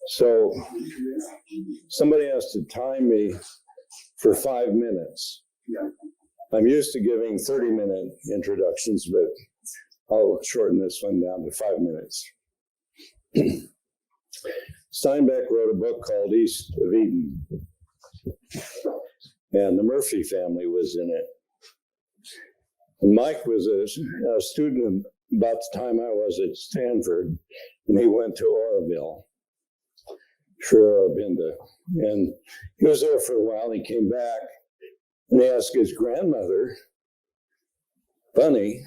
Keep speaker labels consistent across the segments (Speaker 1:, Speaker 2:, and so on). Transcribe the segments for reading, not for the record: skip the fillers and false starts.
Speaker 1: So somebody has to time me for 5 minutes. I'm used to giving 30-minute introductions, but I'll shorten this one down to 5 minutes. Steinbeck wrote a book called East of Eden, and the Murphy family was in it. And Mike was a student about the time I was at Stanford, and he went to Oroville. Sure, I've been to. And he was there for a while, and he came back, and he asked his grandmother, Bunny,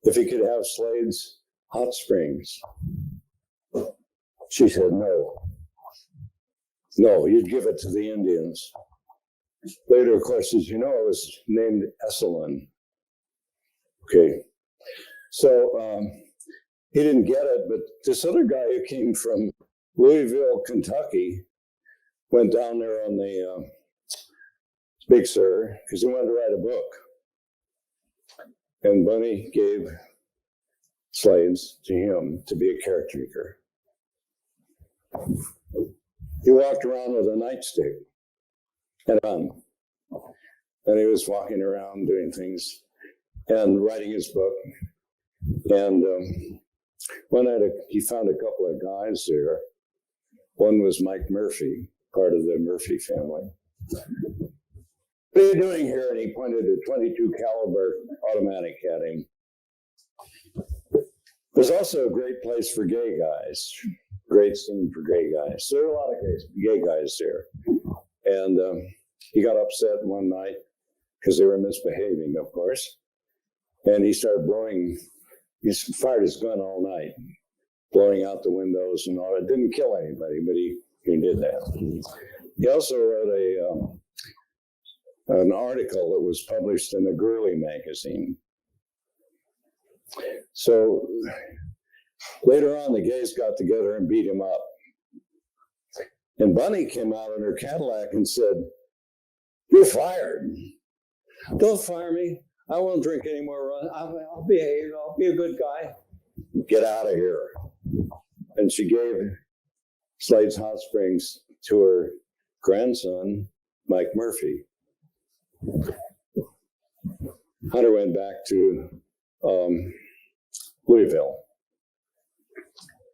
Speaker 1: if he could have Slade's hot springs. She said, no. No, you'd give it to the Indians. Later, of course, as you know, it was named Esalen. Okay. So he didn't get it, but this other guy who came from Louisville, Kentucky, went down there on the Big Sur because he wanted to write a book. And Bunny gave Slaves to him to be a caretaker. He walked around with a nightstick and a gun. And he was walking around doing things and writing his book. And one night he found a couple of guys there. One was Mike Murphy, part of the Murphy family. What are you doing here? And he pointed a .22 caliber automatic at him. There's also a great place for gay guys. Great scene for gay guys. So there are a lot of gay guys there. And he got upset one night because they were misbehaving, of course. And he started he fired his gun all night, blowing out the windows and all. It didn't kill anybody, but he did that. He also wrote an article that was published in the Girly magazine. So later on, the gays got together and beat him up. And Bunny came out in her Cadillac and said, "You're fired. Don't fire me. I won't drink anymore. I'll behave. I'll be a good guy. Get out of here." And she gave Slade's Hot Springs to her grandson, Mike Murphy. Hunter went back to Louisville.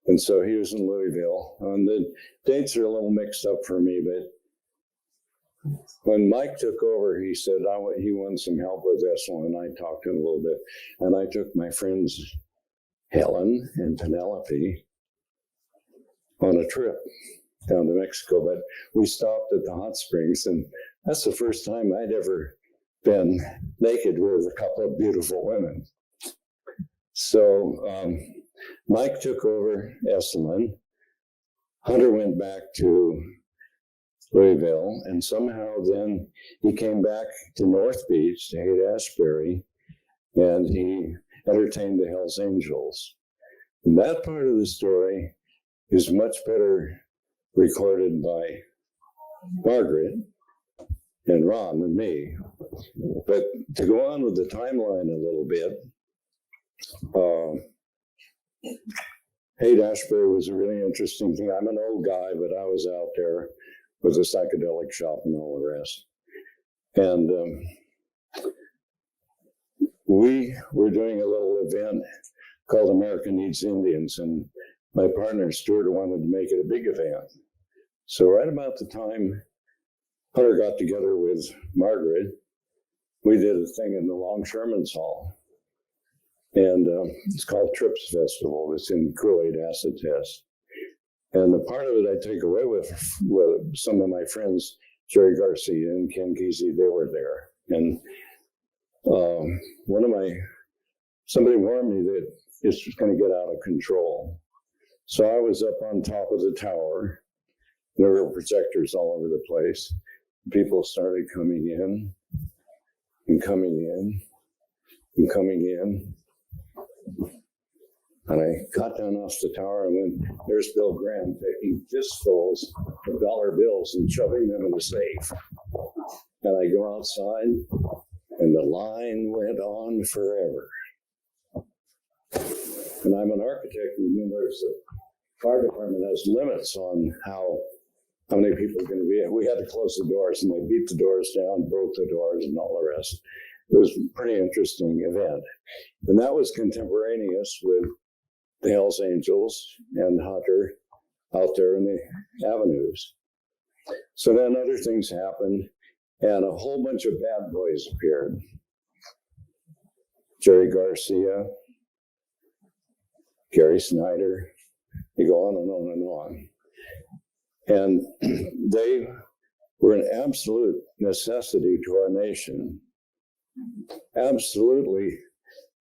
Speaker 1: And so he was in Louisville. And the dates are a little mixed up for me, but when Mike took over, he said he wanted some help with this one, and I talked to him a little bit. And I took my friends Helen and Penelope on a trip down to Mexico, but we stopped at the hot springs, and that's the first time I'd ever been naked with a couple of beautiful women. So Mike took over Esalen. Hunter went back to Louisville, and somehow then he came back to North Beach, to Haight-Ashbury, and he entertained the Hells Angels. And that part of the story is much better recorded by Margaret and Ron and me. But to go on with the timeline a little bit, Haight-Ashbury was a really interesting thing. I'm an old guy, but I was out there with a psychedelic shop and all the rest. And we were doing a little event called America Needs Indians, and my partner Stuart wanted to make it a big event. So right about the time Hunter got together with Margaret, we did a thing in the Longshoremen's Hall. And it's called Trips Festival. It's in Kool-Aid acid test. And the part of it I take away with some of my friends, Jerry Garcia and Ken Kesey, they were there. And somebody warned me that it's just going to get out of control. So I was up on top of the tower. There were projectors all over the place. People started coming in and coming in and coming in. And I got down off the tower and went, there's Bill Graham taking fistfuls of dollar bills and shoving them in the safe. And I go outside, and the line went on forever. And I'm an architect, and there's fire department has limits on how many people are going to be. We had to close the doors, and they beat the doors down, broke the doors, and all the rest. It was a pretty interesting event. And that was contemporaneous with the Hells Angels and Hunter out there in the avenues. So then other things happened, and a whole bunch of bad boys appeared. Jerry Garcia, Gary Snyder, you go on and on and on. And they were an absolute necessity to our nation. Absolutely,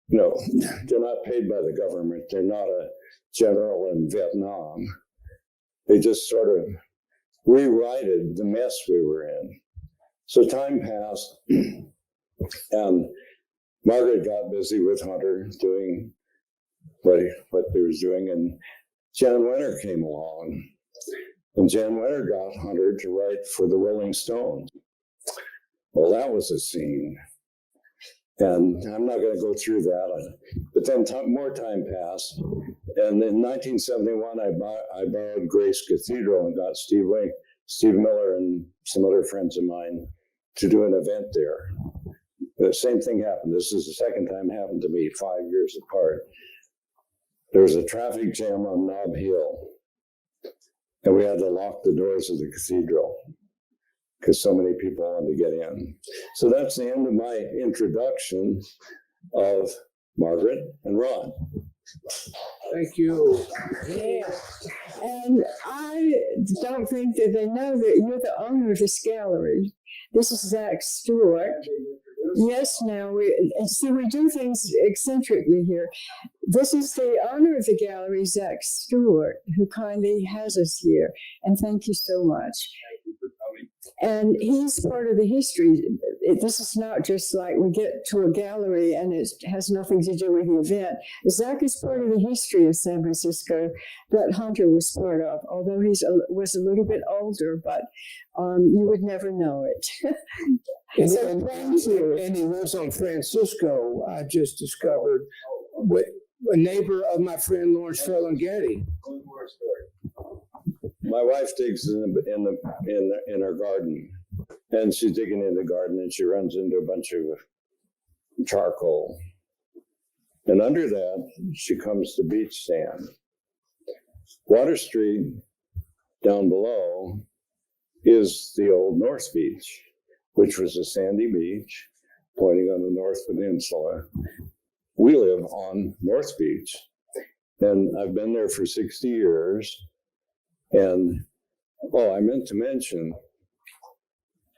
Speaker 1: they're not paid by the government. They're not a general in Vietnam. They just sort of rewrited the mess we were in. So time passed, and Margaret got busy with Hunter doing what they was doing, and Jan Wenner came along. And Jan Wenner got Hunter to write for the Rolling Stones. Well, that was a scene. And I'm not going to go through that. But then more time passed. And in 1971, I borrowed Grace Cathedral and got Steve Miller, and some other friends of mine to do an event there. The same thing happened. This is the second time it happened to me, 5 years apart. There was a traffic jam on Nob Hill, and we had to lock the doors of the cathedral because so many people wanted to get in. So that's the end of my introduction of Margaret and Ron.
Speaker 2: Thank you.
Speaker 3: Yeah. And I don't think that they know that you're the owner of this gallery. This is Zach Stewart. Yes, now we do things eccentrically here. This is the owner of the gallery, Zach Stewart, who kindly has us here. And thank you so much.
Speaker 1: Thank you for coming.
Speaker 3: And he's part of the history. This is not just like we get to a gallery and it has nothing to do with the event. Zach is part of the history of San Francisco that Hunter was part of, although he was a little bit older, but you would never know it. So thank you.
Speaker 2: And he lives on Francisco, I just discovered, with a neighbor of my friend Lawrence Ferlinghetti.
Speaker 1: My wife digs in her garden, and she's digging in the garden, and she runs into a bunch of charcoal. And under that, she comes to beach sand. Water Street down below is the old North Beach, which was a sandy beach pointing on the North Peninsula. We live on North Beach, and I've been there for 60 years. And, I meant to mention,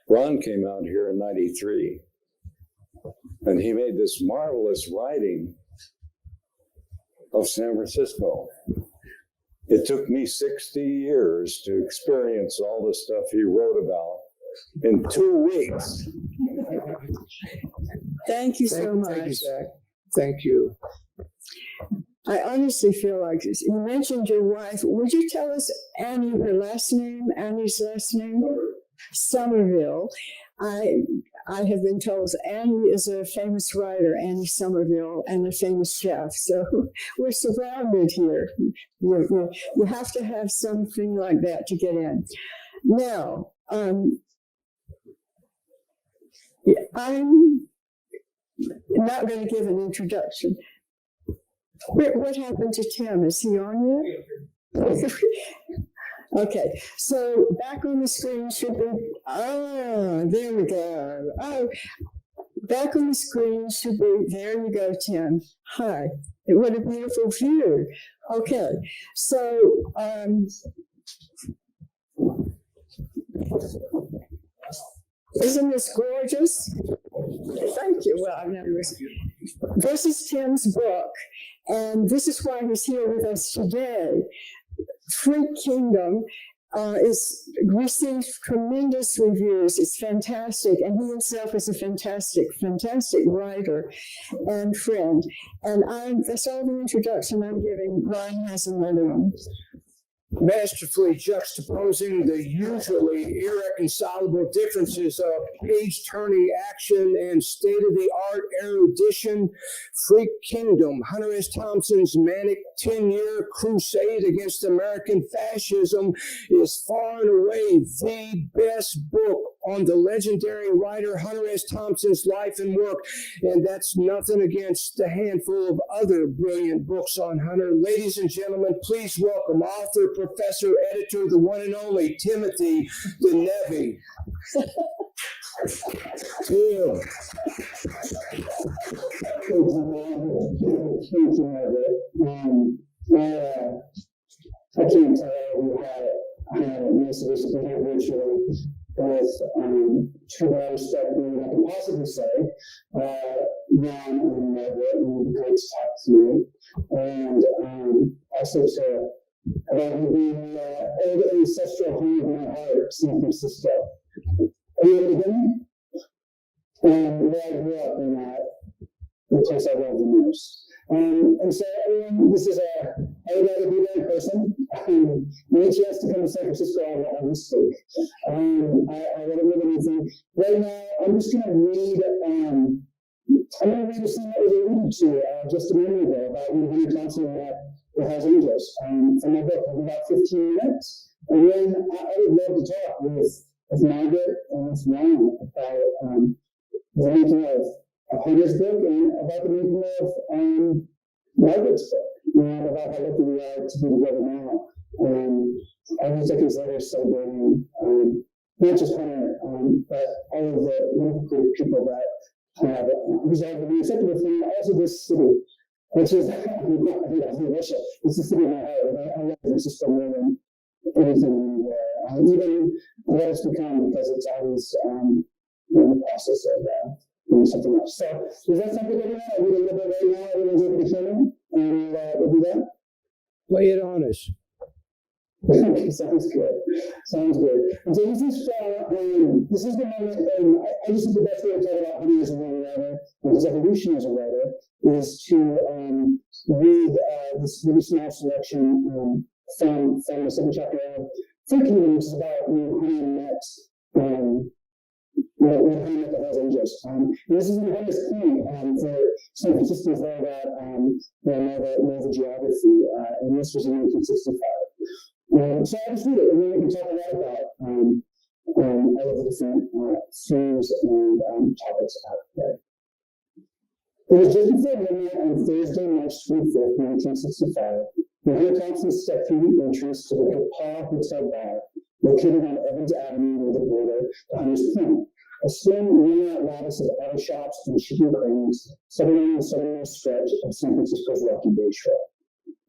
Speaker 1: Ron came out here in 93, and he made this marvelous writing of San Francisco. It took me 60 years to experience all the stuff he wrote about in 2 weeks.
Speaker 3: Thank you so much.
Speaker 2: Thank you, Zach. Thank you.
Speaker 3: I honestly feel like this. You mentioned your wife. Would you tell us Annie's last name? Somerville. I have been told Annie is a famous writer, Annie Somerville, and a famous chef. So we're surrounded here. You have to have something like that to get in. Now, I'm not going to give an introduction. What happened to Tim? Is he on yet? Okay, so back on the screen should be, there we go. Back on the screen should be, there you go, Tim. Hi, what a beautiful view. Okay, so, isn't this gorgeous? Thank you. Well, I've never listened. This is Tim's book, and this is why he's here with us today. Fruit Kingdom is received tremendous reviews. It's fantastic, and he himself is a fantastic writer and friend. And that's all the introduction I'm giving. Ryan has another one.
Speaker 2: masterfully juxtaposing the usually irreconcilable differences of page-turning action and state-of-the-art erudition. Freak Kingdom, Hunter S. Thompson's manic 10-year crusade against American fascism, is far and away the best book on the legendary writer Hunter S. Thompson's life and work, and that's nothing against the handful of other brilliant books on Hunter. Ladies and gentlemen, please welcome author, professor, editor, the one and only Timothy Denevi.
Speaker 4: Thank you, Margaret. I can't tell you how nice it is to be here virtually with true respect that I can possibly say. Ron and Margaret, it would be great to talk to you. And also to about being old ancestral home of my heart, San Francisco. Are you able to get me? Where I grew up in the place I love the most. And so, this is I would rather be there in person. Any chance to come to San Francisco, I will speak. I wouldn't really anything. Right now, I'm just going to read, I'm going to read a scene that was alluded to just a minute ago about when Hunter Thompson met the Hells Angels from my book in about 15 minutes. And then I would love to talk with Margaret and with Ron about the making of Hunter's book and about the making of Margaret's book and about how lucky we are to be together now. All these decades later, celebrating not just Hunter, but all of the wonderful people that have resolved to be accepted with him, also this city, which is, Russia. It's the city of my heart. I love San Francisco more than anything anywhere, even what it's become, because it's always in the process of doing something else. So, is that something that I read a little bit right now? Everyone's able to come in, and we'll do that?
Speaker 2: Play it on us.
Speaker 4: Okay, sounds good. Sounds good. And so this is the moment, and I just think the best way to talk about Hunter as a writer, and his evolution as a writer, is to read this really small selection from the second chapter of Freak Kingdom, which is about when Hunter met when Hunter met the Hells Angels. And this is an enormous point for San Franciscans there that know the geography, and this was in 1965. So I'll just read it, and then we can talk a lot about all of the different themes and topics out there. It was just before midnight on Thursday, March 25th, 1965, when Hunter Thompson stepped through the entrance to the Kapaa Hotel Bar, located on Evans Avenue near the border to Hunter's Point, a slim, worn-out lattice of auto shops and shipping cranes settled on the southernmost stretch of San Francisco's Rocky Bay Trail.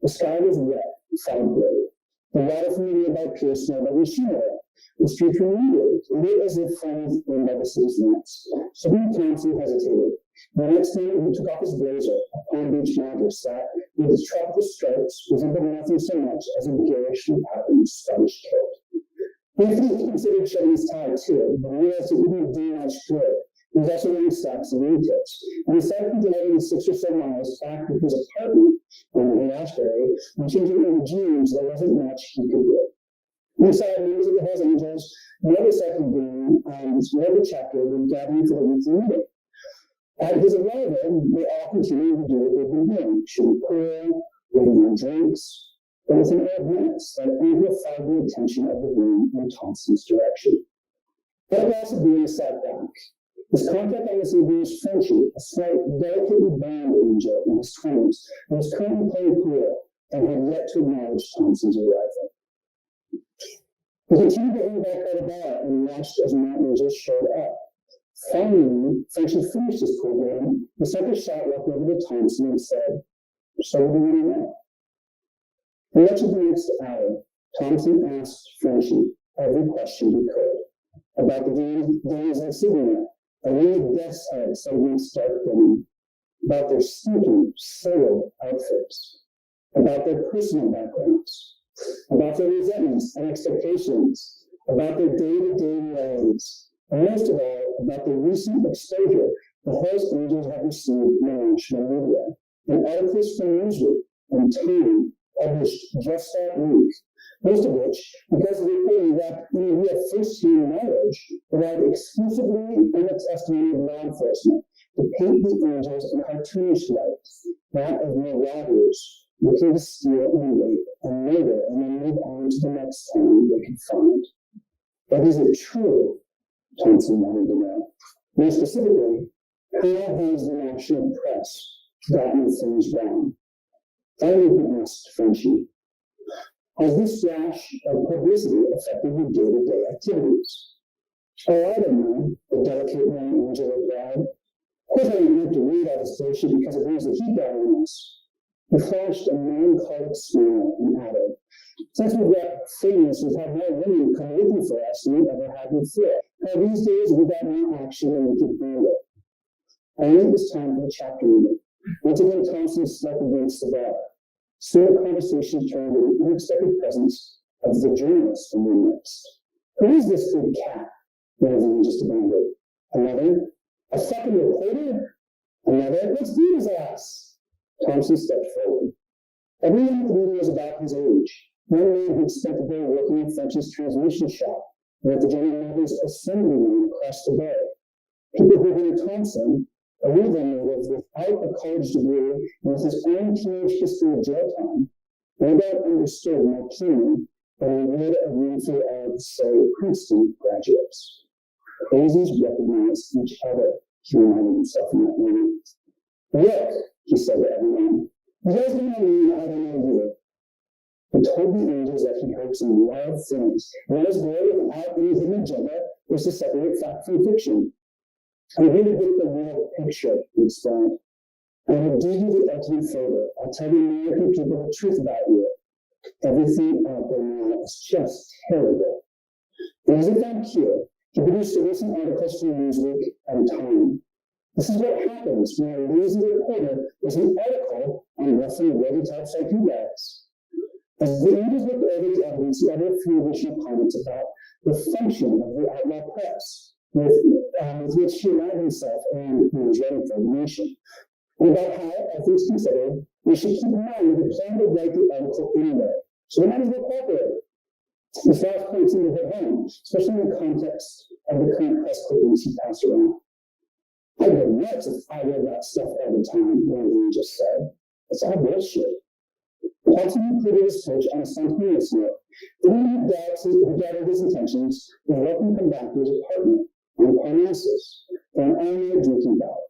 Speaker 4: The sky was wet, fog gray. The water from the nearby pier smelled like machinery. The streets were lit as if framed in by the city's lamps. Suddenly Thompson hesitated. The next minute he took off his blazer, a Palm Beach mattress that, with its tropical stripes, resembled nothing so much as a garishly patterned Scottish kilt. Briefly he considered shedding his tie too, but realized it wouldn't do much good. He was also wearing socks and wingtips, and aside from driving 6 or so miles back to his apartment in Ashbury and changing into jeans, there wasn't much he could do. Inside, members of the Hells Angels, another second game, another chapter were gathering for the weekly meeting. At his arrival, they all continued to do what they've been doing, shooting pool, waiting on drinks, but with an odd menace that amplified the attention of the room in Thompson's direction. That last being sat back. His contact on this evening was Frenchie, a slight, delicately bound angel in his 20s, who was currently playing pool and had yet to acknowledge Thompson's arrival. He continued to hang back by the bar and watched as Martin just showed up. Finally, Frenchie finished his pool game. He sent a shot walked over to Thompson and said, "So what do you want to know?" For much of the next hour, Thompson asked Frenchie every question he could about the days at Sydney, a really death's head suddenly stark denim, about their stinking, soiled outfits, about their personal backgrounds, about their resentments and expectations, about their day-to-day lives, and most of all, about the recent exposure the Hells Angels have received in the national media. In articles from Newsweek and Time, published just that week, most of which, because of the reporting that we have first-hand knowledge, relied exclusively on the testimony of law enforcement to paint the angels in cartoonish light, that of marauders looking to steal and rape and murder and then move on to the next town they could find. But is it true? Thompson wanted to know. More specifically, how has the national press gotten things wrong? Finally, he asked Frenchie, has this dash of publicity affected your day-to-day activities? Oh, I don't know, the delicate young angel replied. Of course, I don't have to read all this bullshit because it brings the heat down on us. He flashed a melancholic smile and added, since we've got famous, we've had more women come looking for us than we ever had before. Now, these days, we've got more action than we can handle. Finally, it was time for the chapter meeting. Once again, Thompson slept against the bar. Soon the conversation turned to the unexpected presence of the journalist from the midst. Who is this big cat? One of them just demanded. Another? A fucking reporter? Another? Let's beat his ass. Thompson stepped forward. Everyone in the meeting was about his age. One man who'd spent the day working in French's transmission shop and at the General Motors assembly line across the bay. People who knew Thompson, a Louisville native without a college degree and with his own teenage history of jail time, no doubt understood more keenly than he would a roomful of, say, Princeton graduates. Crazies recognized each other, he reminded himself in that moment. Look, he said to everyone, you guys don't know me, I don't know you. He told the angels that he heard some wild things, and that his goal without any hidden agenda was to separate fact from fiction. I'm here to get the real picture, he explained. I will do you the ultimate favor. I'll tell the American people the truth about you. Everything out there now is just terrible. And as if on cue, he produced a recent articles from Newsweek and Time. This is what happens when a lazy reporter does an article on roughing ready types like you guys. As the angels looked over the evidence, he added a few additional comments about the function of the outlaw press, with which he aligned himself and he was writing for the nation, and about how, all things considered, we should keep in mind that we plan to write the article anyway, so we might as well cooperate. His last point seemed to hit home, especially in the context of the current press clippings he passed around. I'd go nuts if I read that stuff all the time, one of them just said. It's all bullshit. Thompson concluded his pitch on a spontaneous note. Anyone who doubted his intentions was welcome to come back to his apartment on Parnassus for an all-night drinking bout.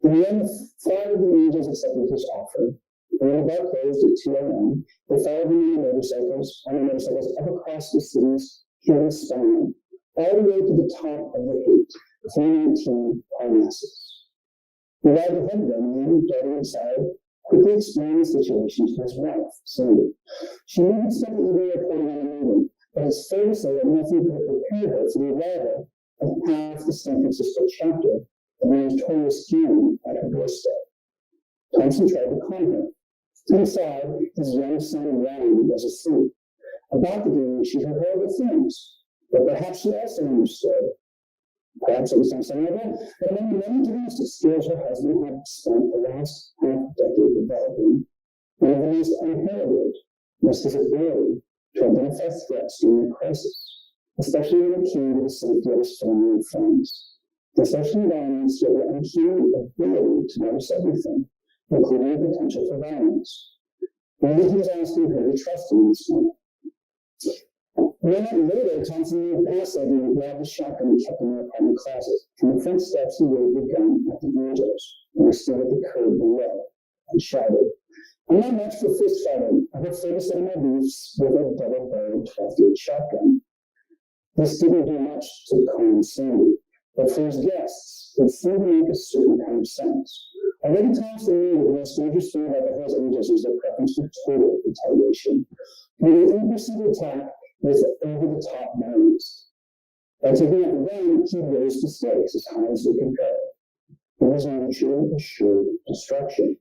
Speaker 4: In the end, 5 of the angels accepted his offer. And when the bar closed at 2 a.m., they followed him on their motorcycles up across the city's hilly spine, all the way to the top of the 319 Parnassus. He arrived ahead of them and, darting inside, quickly explained the situation to his wife, Cindy. She knew he'd spent the evening reporting on the meeting, but it's fair to say that nothing could have prepared her for the arrival of half the San Francisco chapter of the notorious gang at her doorstep. Thompson tried to calm her. Inside, his young son Ryan was asleep. About the gang, she heard horrible things, but perhaps she also understood. Perhaps it was on some level, but among the many domestic skills her husband had spent the last half-decade developing, one of the most unheralded was his ability to identify threats during a crisis, especially when it came to the safety of his family and friends. In such environments, he had the uncanny ability to notice everything, including the potential for violence. Maybe he was asking her to trust him in this moment. One night later, Thompson moved past Eddie and grabbed the shotgun and kept in their apartment closet. From the front steps, he waved the gun at the angels, who were stood at the curb below, and shouted, I'm not much for fist fighting. I prefer to settle my beefs with a double-barreled 12-gauge shotgun. This didn't do much to calm Sandy, but for his guests, it seemed to make a certain kind of sense. Already Thompson knew that the most dangerous thing about the Hells Angels was their preference for total retaliation. When they unperceived attack with over-the-top violence. By taking out the gun, he raised the stakes as high as they could go. It was mutually assured destruction.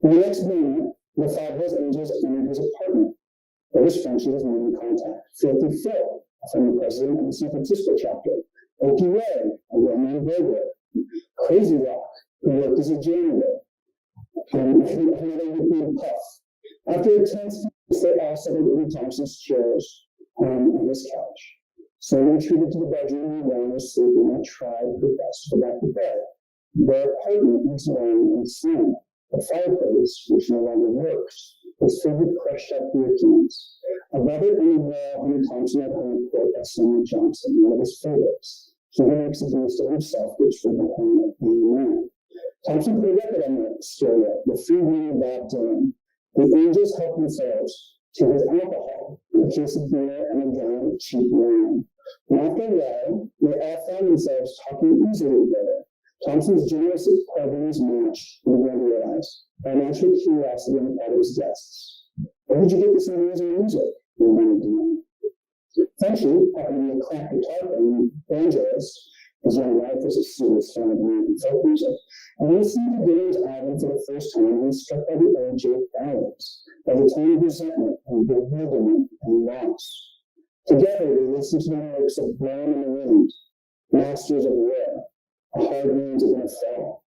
Speaker 4: In the next moment, the 5 Hells Angels entered his apartment. There was Frenchie was making contact. Filthy Phil, from the president of the San Francisco chapter. Okie Ray, a well-known burglar. Crazy Rock, who worked as a janitor. And another nickname Puff. After a tense They all settled in Thompson's chairs on his couch. So they retreated to the bedroom where Warren was sleeping and tried her best to go back to bed. Their apartment was long and slim. The fireplace, which no longer works, was filled with crushed up beer cans. Above it on the wall hung a Thompson at home quote by Samuel Johnson, one of his favorites. He makes a beast of himself, which for the home of being a man. Thompson put a record on the stereo, the freewheeling Bob Dylan. The angels help themselves to his alcohol, a case of beer and a gallon of cheap wine. And after a while, they all found themselves talking easily together. Thompson's generous qualities matched, we began to realize, by natural curiosity on the part of his guests. Where did you get this amazing music? They wanted to know. Eventually, happened to be a crack guitar playing banjoist. His young wife was a serious fan of American folk music, and listening to Dylan's album for the first time, he was struck by the OJ ballads, by the tone of resentment and bewilderment and loss. Together, they listened to the lyrics of Blowing in the Wind, Masters of War, A Hard Rain's Gonna Fall,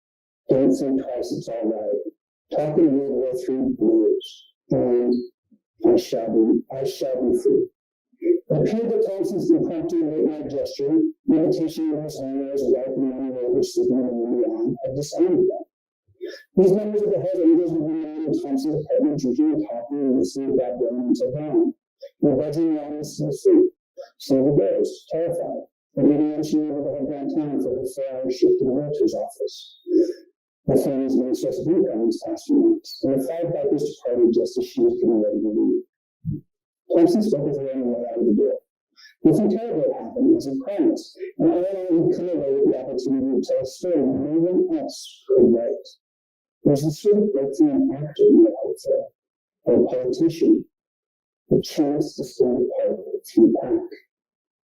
Speaker 4: Don't Think Twice, It's All Right, Talking World War III Blues, and I Shall Be Free. It appeared that Thompson's impromptu late-night gesture, imitation of his hangers, wife and money over sleeping in the window had disarmed them. These members of the Hells Angels would remain in Thompson's apartment, drinking and talking and listening about Dylan until dawn. The bedroom Ron was still asleep. Some of the girls, terrified, but maybe when she needed to head downtown for her 4-hour shift to the realtor's office. The family's main source of income these past few months, and the 5 bikers departed just as she was getting ready to leave. Thompson spoke with her on the way out of the door. Nothing terrible had happened, as he promised, and all along he'd come away with the opportunity to tell a story no one else could write. It was the sort of breakthrough an actor might hope for, or a politician, the chance to stand apart from the pack.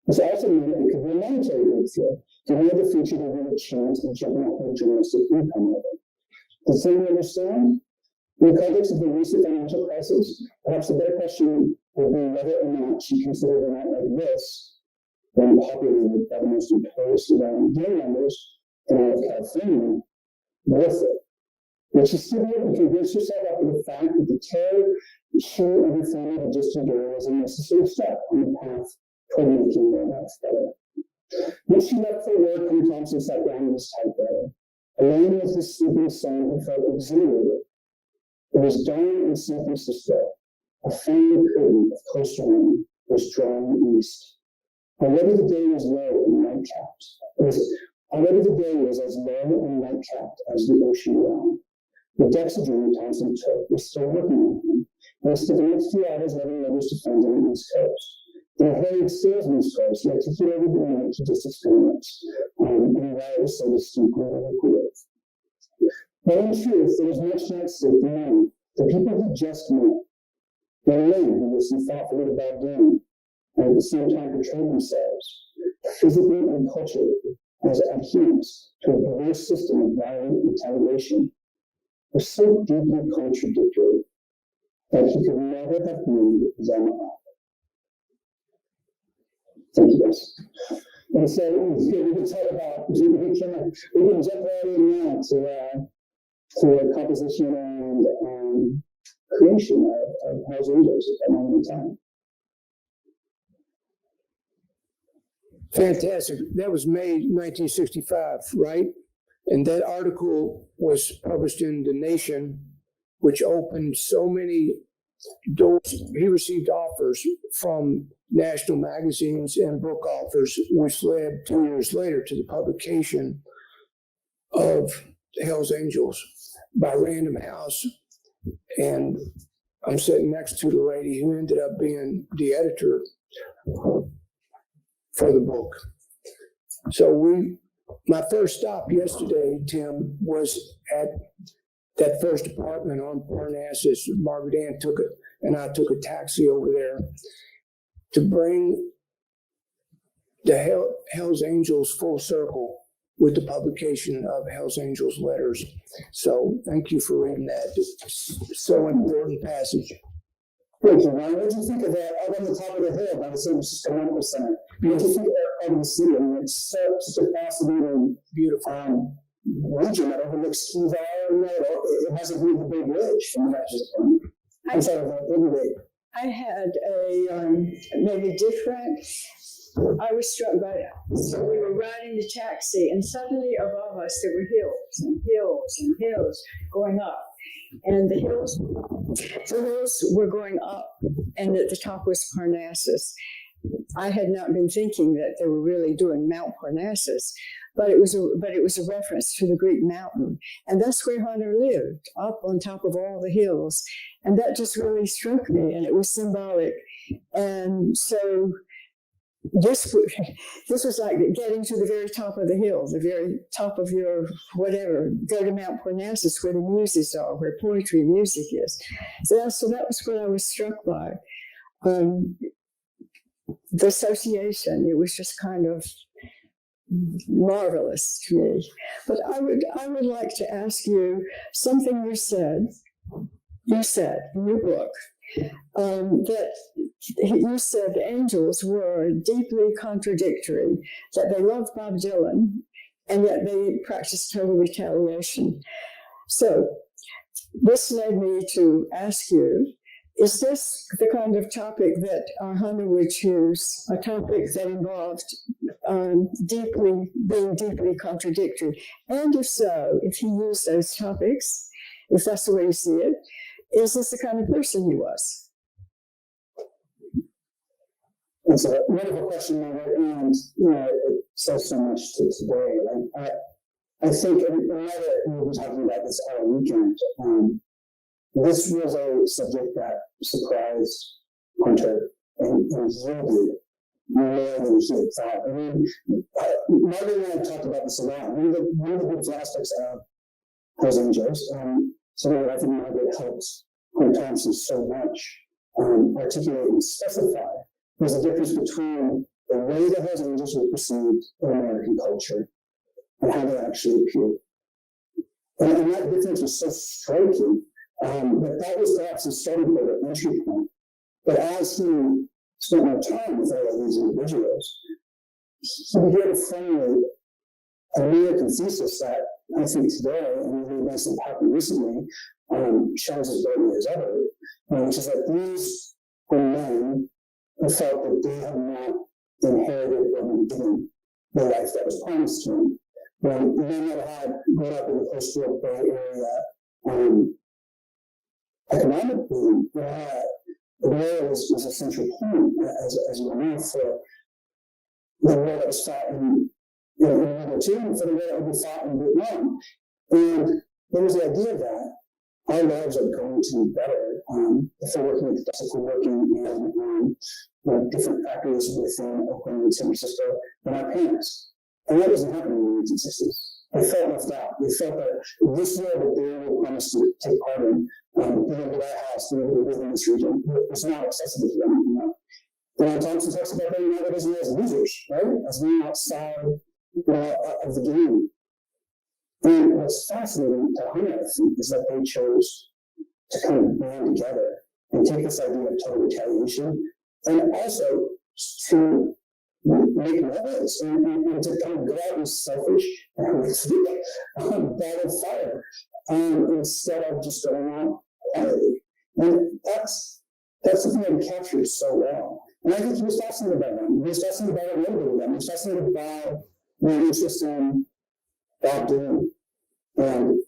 Speaker 4: This also meant it could be a monetary breakthrough, to know the future would be a chance of jumping up with journalistic income level. Does anyone understand? In the context of the recent financial crisis, perhaps the better question would be whether or not she considered a night like this, when populated by the most notorious violent gang members in all of California, worth it. But she still be able to convince herself after the fact that the terror she and her family had just endured was a necessary step on the path toward making their life better. When she left for work, and Thompson sat down in his typewriter, alone with his sleeping son, he felt exhilarated. It was dawn in San Francisco. A fine curtain of coastal rain was drawing east. Already the day was low and light-capped. Already the day was as low and light-capped as the ocean around. The Dexter journey Thompson took was still working on him. He was spent the next few hours letting letters to friends on the East Coast. In a hurried salesman's course, he articulated the limit to this experience, and why it was so distinctly lucrative. But in truth, there was much more at stake than money. The people he just met, the men who listened thoughtfully to Bob Dylan, and at the same time portrayed themselves, physically and culturally, as adherents to a perverse system of violent retaliation, were so deeply contradictory that he could never have made them up. Thank you, guys. And so we can talk about, we can jump right in now to composition and creation of Hells Angels at that moment in time.
Speaker 2: Fantastic. That was May 1965, right? And that article was published in The Nation, which opened so many doors. He received offers from national magazines and book authors, which led 2 years later to the publication of Hells Angels by Random House. And I'm sitting next to the lady who ended up being the editor for the book. So my first stop yesterday, Tim, was at that first apartment on Parnassus. Margaret Ann took it, and I took a taxi over there to bring the Hells Angels full circle with the publication of Hells Angels letters. So thank you for reading that. It's so important passage.
Speaker 4: Thank you, Ron. What did you think of that out on the top of the hill by the San Francisco Medical Center? What did you think of that part of the city? I mean, it's such a fascinating, beautiful region that overlooks Kiva, and it has a really big ridge from that. I'm sorry,
Speaker 3: I had a maybe different. I was struck by it. So we were riding the taxi, and suddenly above us there were hills and hills and hills going up, and the hills were going up, and at the top was Parnassus. I had not been thinking that they were really doing Mount Parnassus, but it was a reference to the Greek mountain, and that's where Hunter lived, up on top of all the hills, and that just really struck me, and it was symbolic, and so this was like getting to the very top of the hill, the very top of your whatever. Go to Mount Parnassus, where the muses are, where poetry and music is. So that was what I was struck by. The association, it was just kind of marvelous to me. But I would like to ask you something you said in your book, that you said the angels were deeply contradictory, that they loved Bob Dylan, and yet they practiced total retaliation. So this led me to ask you, is this the kind of topic that Hunter would choose, a topic that involved being deeply contradictory? And if so, if he used those topics, if that's the way you see it, is this the kind of person he was?
Speaker 4: It's a wonderful question, Margaret, and it says so much to today. I think, and now that we've been talking about this all weekend, this was a subject that surprised Hunter, and he did more than he had thought. I mean, Margaret and I have talked about this a lot. One of the beautiful aspects of Hell's Angels, something that I think Margaret helped Thompson so much articulate and specify, was the difference between the way that Hell's Angels were perceived in American culture and how they actually appeared. And that difference was so striking that was perhaps a starting point, an entry point. But as he spent more time with all of these individuals, he began to formulate a American thesis that I think today, and the events that happened recently, shines as brightly as ever, which is that these were men who felt that they had not inherited or been given the life that was promised to them. When men that had grown up in the post-war Bay Area economic boom, the war was a central point, as you know, for the war that was fought in World War II and for the war that would be fought in Vietnam. And there was the idea that our lives are going to be better if we're working with us, if we're working in different factories within Oakland and San Francisco than our parents. And that wasn't happening in the 1960s. They felt left out. They felt that this war that they were promised to take part in, being able to buy a house, being able to live in this region, was not accessible to them anymore. And Thompson talks about them nowadays as losers, right? As being outside of the game. And what's fascinating to Hunter, I think, is that they chose to kind of band together and take this idea of total retaliation and also to make noise and to kind of go out and selfish and battle fire instead of just going out quietly. And that's something that he captured so well. And I think he was fascinated by them. He was fascinated by the labor of them. He was fascinated by the interest in Bob Dylan and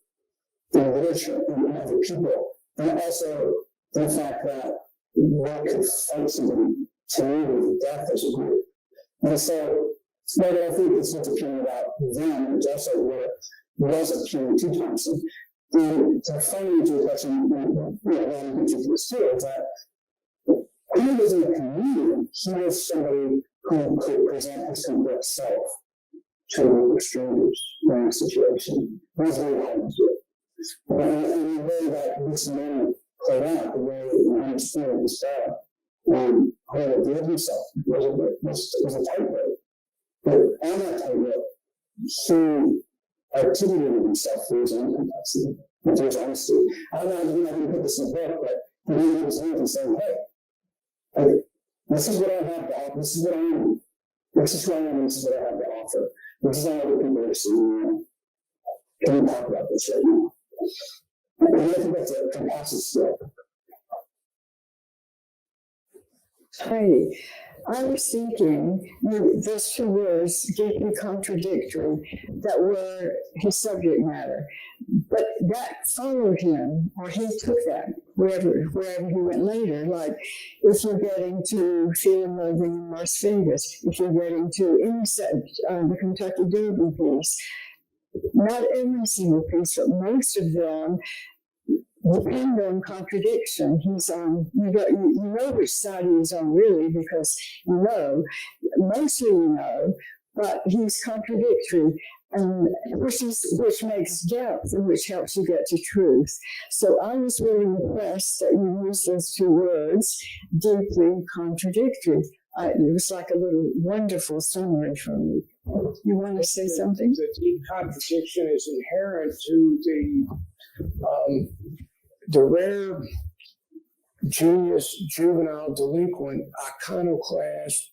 Speaker 4: in literature and other people. And also the fact that one could fight somebody to me with death as a group. And so, what I think is what's appealing about them, is also what was appealing to Thompson. And to finally answer the question, one answer to this too, is that he wasn't a comedian. He was somebody who could present his complete self to a group of strangers in a situation. It was very hard to do. And the way that this moment played out, the way I understood the style, how he revealed himself was a tightrope. But on that tightrope, he articulated himself through his own complexity and through his honesty. I don't know, I didn't put this in the book, but he made his hands and saying, hey, this is what I have to offer, this is what I am. This is who I am, and this is what I have to offer. This is all other people are seeing. Can we talk about this right now? And I think that's a fantastic skill.
Speaker 3: Heidi, I was thinking those two words deeply contradictory that were his subject matter, but that followed him, or he took that wherever he went later. Like if you're getting to Fear and Loathing in Las Vegas, if you're getting to the Kentucky Derby piece, not every single piece, but most of them depend on contradiction. He's on, you know which side he's on really, because mostly but he's contradictory, and which makes depth and which helps you get to truth. So I was really impressed that you used those two words, deeply contradictory. It was like a little wonderful summary for me. You want to say something?
Speaker 2: The deep contradiction is inherent to the rare genius juvenile delinquent iconoclast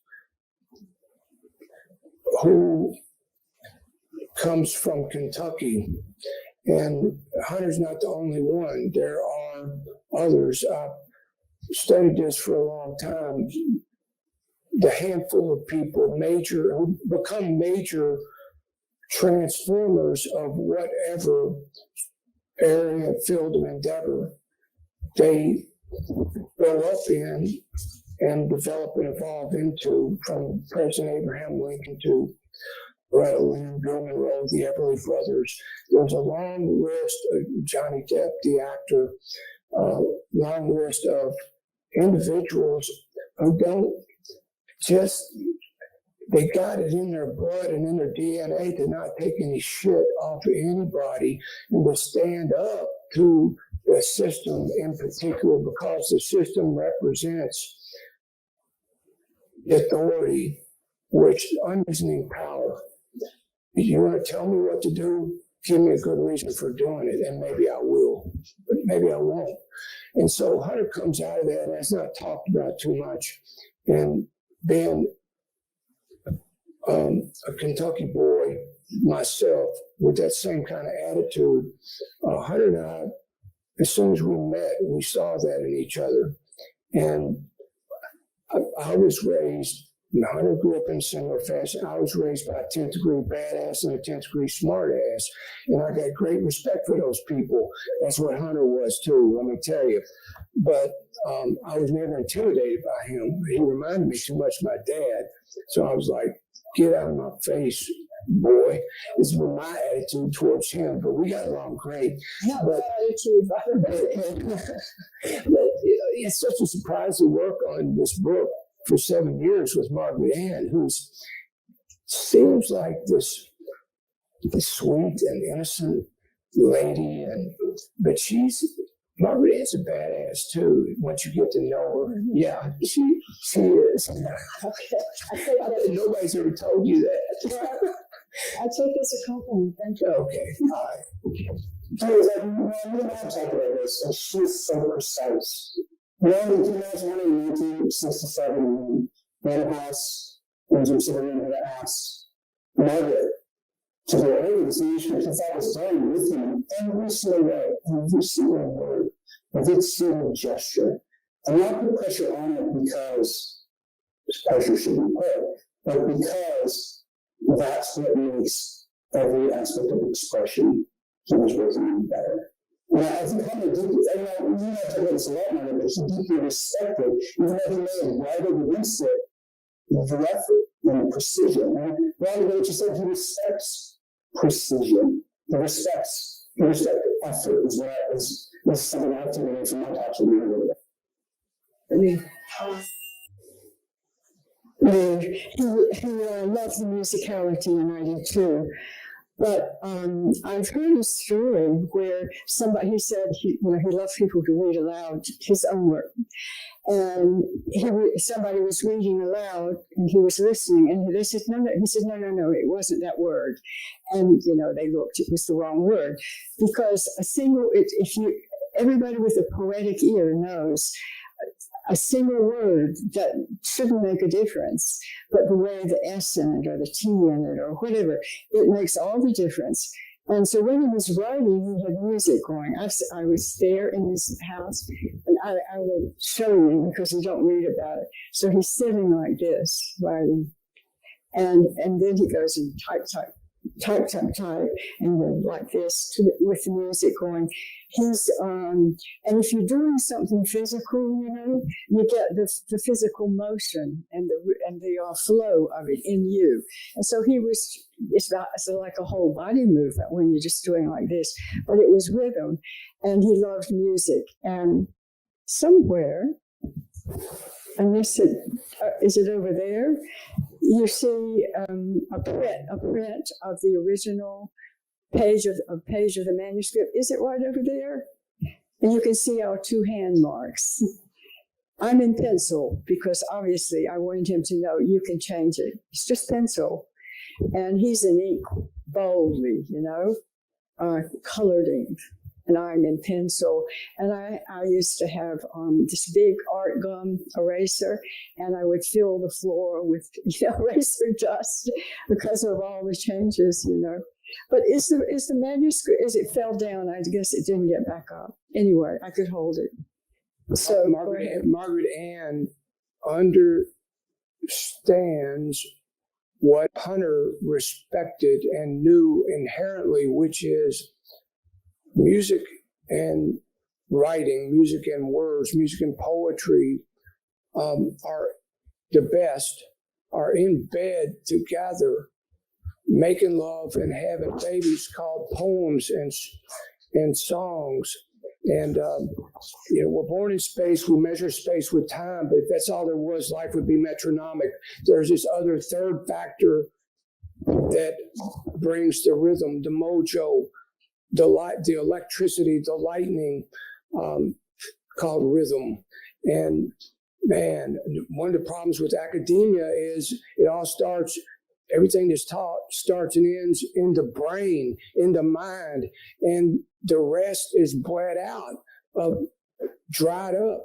Speaker 2: who comes from Kentucky. And Hunter's not the only one. There are others. I've studied this for a long time. The handful of people who become major transformers of whatever area, field of endeavor they go up in and develop and evolve into, from President Abraham Lincoln to Loretta Lynn, Bill Monroe, the Everly Brothers. There's a long list, Johnny Depp, the actor, long list of individuals who don't just, they got it in their blood and in their DNA to not take any shit off of anybody and to stand up to the system in particular, because the system represents authority, which unreasoning power. You want to tell me what to do? Give me a good reason for doing it, and maybe I will, but maybe I won't. And so Hunter comes out of that, and it's not talked about too much. And being a Kentucky boy myself with that same kind of attitude, Hunter and I, as soon as we met, we saw that in each other. And I was raised, Hunter grew up in similar fashion. I was raised by a 10th degree badass and a 10th degree smart ass. And I got great respect for those people. That's what Hunter was too, let me tell you. But I was never intimidated by him. He reminded me too much of my dad. So I was like, get out of my face, boy. This was my attitude towards him, but we got along great. But it's such a surprise to work on this book for 7 years with Margaret, who seems like this sweet and innocent lady, but Margaret is a badass too. Once you get to know her, yeah, she is. Okay. Nobody's ever told you that.
Speaker 3: I take this as a compliment. Thank you.
Speaker 2: Okay. All right.
Speaker 4: So it's like, we don't have to talk about this, and she's so precise. You know, in 1967, Random House and Jim Silverman had asked Margaret to go over this nation, because that was done with him every single way, every single word, every single gesture. And not put pressure on it because pressure should be put, but because that's what makes every aspect of expression he was working on better. And I think Hunter deeply, you know talk about this a lot, Hunter, but he deeply respected, even though he may have righted against it, the effort and the precision. And Ronnie, what you said, he respects precision. He respects effort is what is something I have to learn from my talks with you a little bit.
Speaker 3: He loves the musicality, and I do too. But I've heard a story where he said he loved people to read aloud his own work. And somebody was reading aloud, and he was listening, and they said, no, he said, no, it wasn't that word. And, they looked, it was the wrong word. Because everybody with a poetic ear knows a single word that shouldn't make a difference, but the way the S in it or the T in it or whatever, it makes all the difference. And so when he was writing, he had music going. I was there in his house, and I will show you because you don't read about it. So he's sitting like this, writing. And then he goes and type, and then like this with the music going. He's and if you're doing something physical, you get the physical motion and the flow of it in you. And so it's like a whole body movement when you're just doing like this, but it was rhythm, and he loved music. And somewhere, and this is it over there? You see a print of the original page of the manuscript. Is it right over there? And you can see our two hand marks. I'm in pencil because obviously I wanted him to know you can change it. It's just pencil. And he's in ink boldly, colored ink. And I'm in pencil. And I used to have this big art gum eraser, and I would fill the floor with eraser dust because of all the changes, But is the manuscript, as it fell down, I guess it didn't get back up. Anyway, I could hold it. So
Speaker 2: Margaret Ann understands what Hunter respected and knew inherently, which is music and writing, music and words, music and poetry are the best, are in bed together, making love and having babies called poems and songs. And, we're born in space, we measure space with time, but if that's all there was, life would be metronomic. There's this other third factor that brings the rhythm, the mojo, the light, the electricity, the lightning, called rhythm. And man, one of the problems with academia is it all starts, everything that's taught starts and ends in the brain, in the mind, and the rest is bled out, dried up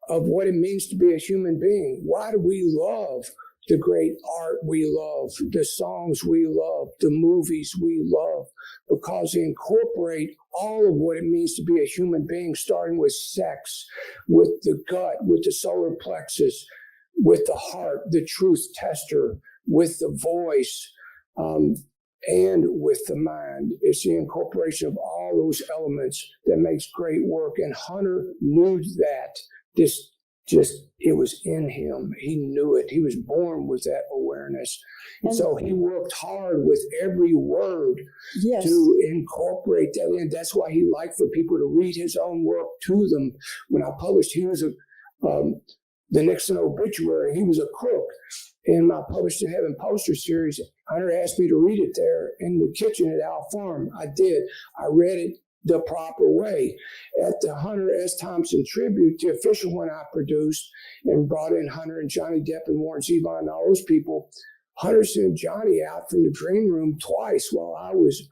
Speaker 2: of what it means to be a human being. Why do we love the great art we love, the songs we love, the movies we love? Because they incorporate all of what it means to be a human being, starting with sex, with the gut, with the solar plexus, with the heart, the truth tester, with the voice, and with the mind. It's the incorporation of all those elements that makes great work. And Hunter knew that. It was in him. He knew it. He was born with that awareness. And so he worked hard with every word to incorporate that in. That's why he liked for people to read his own work to them. When I published, he was the Nixon obituary. He was a crook. In my Published in Heaven poster series, Hunter asked me to read it there in the kitchen at Owl Farm. I did. I read it the proper way. At the Hunter S. Thompson tribute, the official one I produced and brought in Hunter and Johnny Depp and Warren Zevon and all those people, Hunter sent Johnny out from the green room twice while I was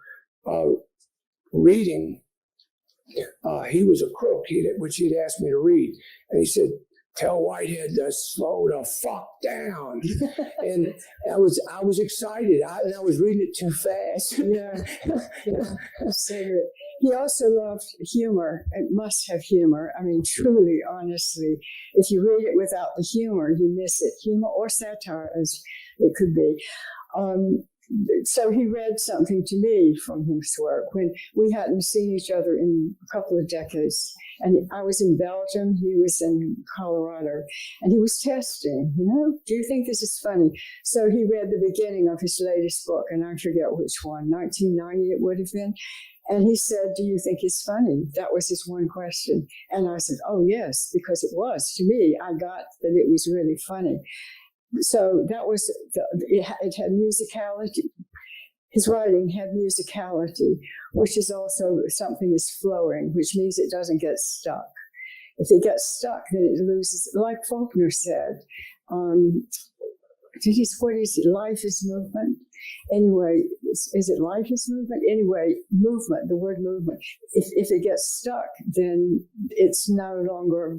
Speaker 2: reading. He was a crook, which he'd asked me to read. And he said, "Tell Whitehead to slow the fuck down." And I was excited. I was reading it too fast.
Speaker 3: So he also loved humor. It must have humor. I mean, truly, honestly, if you read it without the humor, you miss it. Humor or satire, as it could be. So he read something to me from his work when we hadn't seen each other in a couple of decades. And I was in Belgium, he was in Colorado, and he was testing, do you think this is funny? So he read the beginning of his latest book, and I forget which one, 1990 it would have been. And he said, "Do you think it's funny?" That was his one question. And I said, "Oh, yes," because it was. To me, I got that it was really funny. So that was, it had musicality. His writing had musicality, which is also something is flowing, which means it doesn't get stuck. If it gets stuck, then it loses, like Faulkner said, what is it? Life is movement. Anyway, is it life is movement? Anyway, movement, the word movement. If it gets stuck, then it's no longer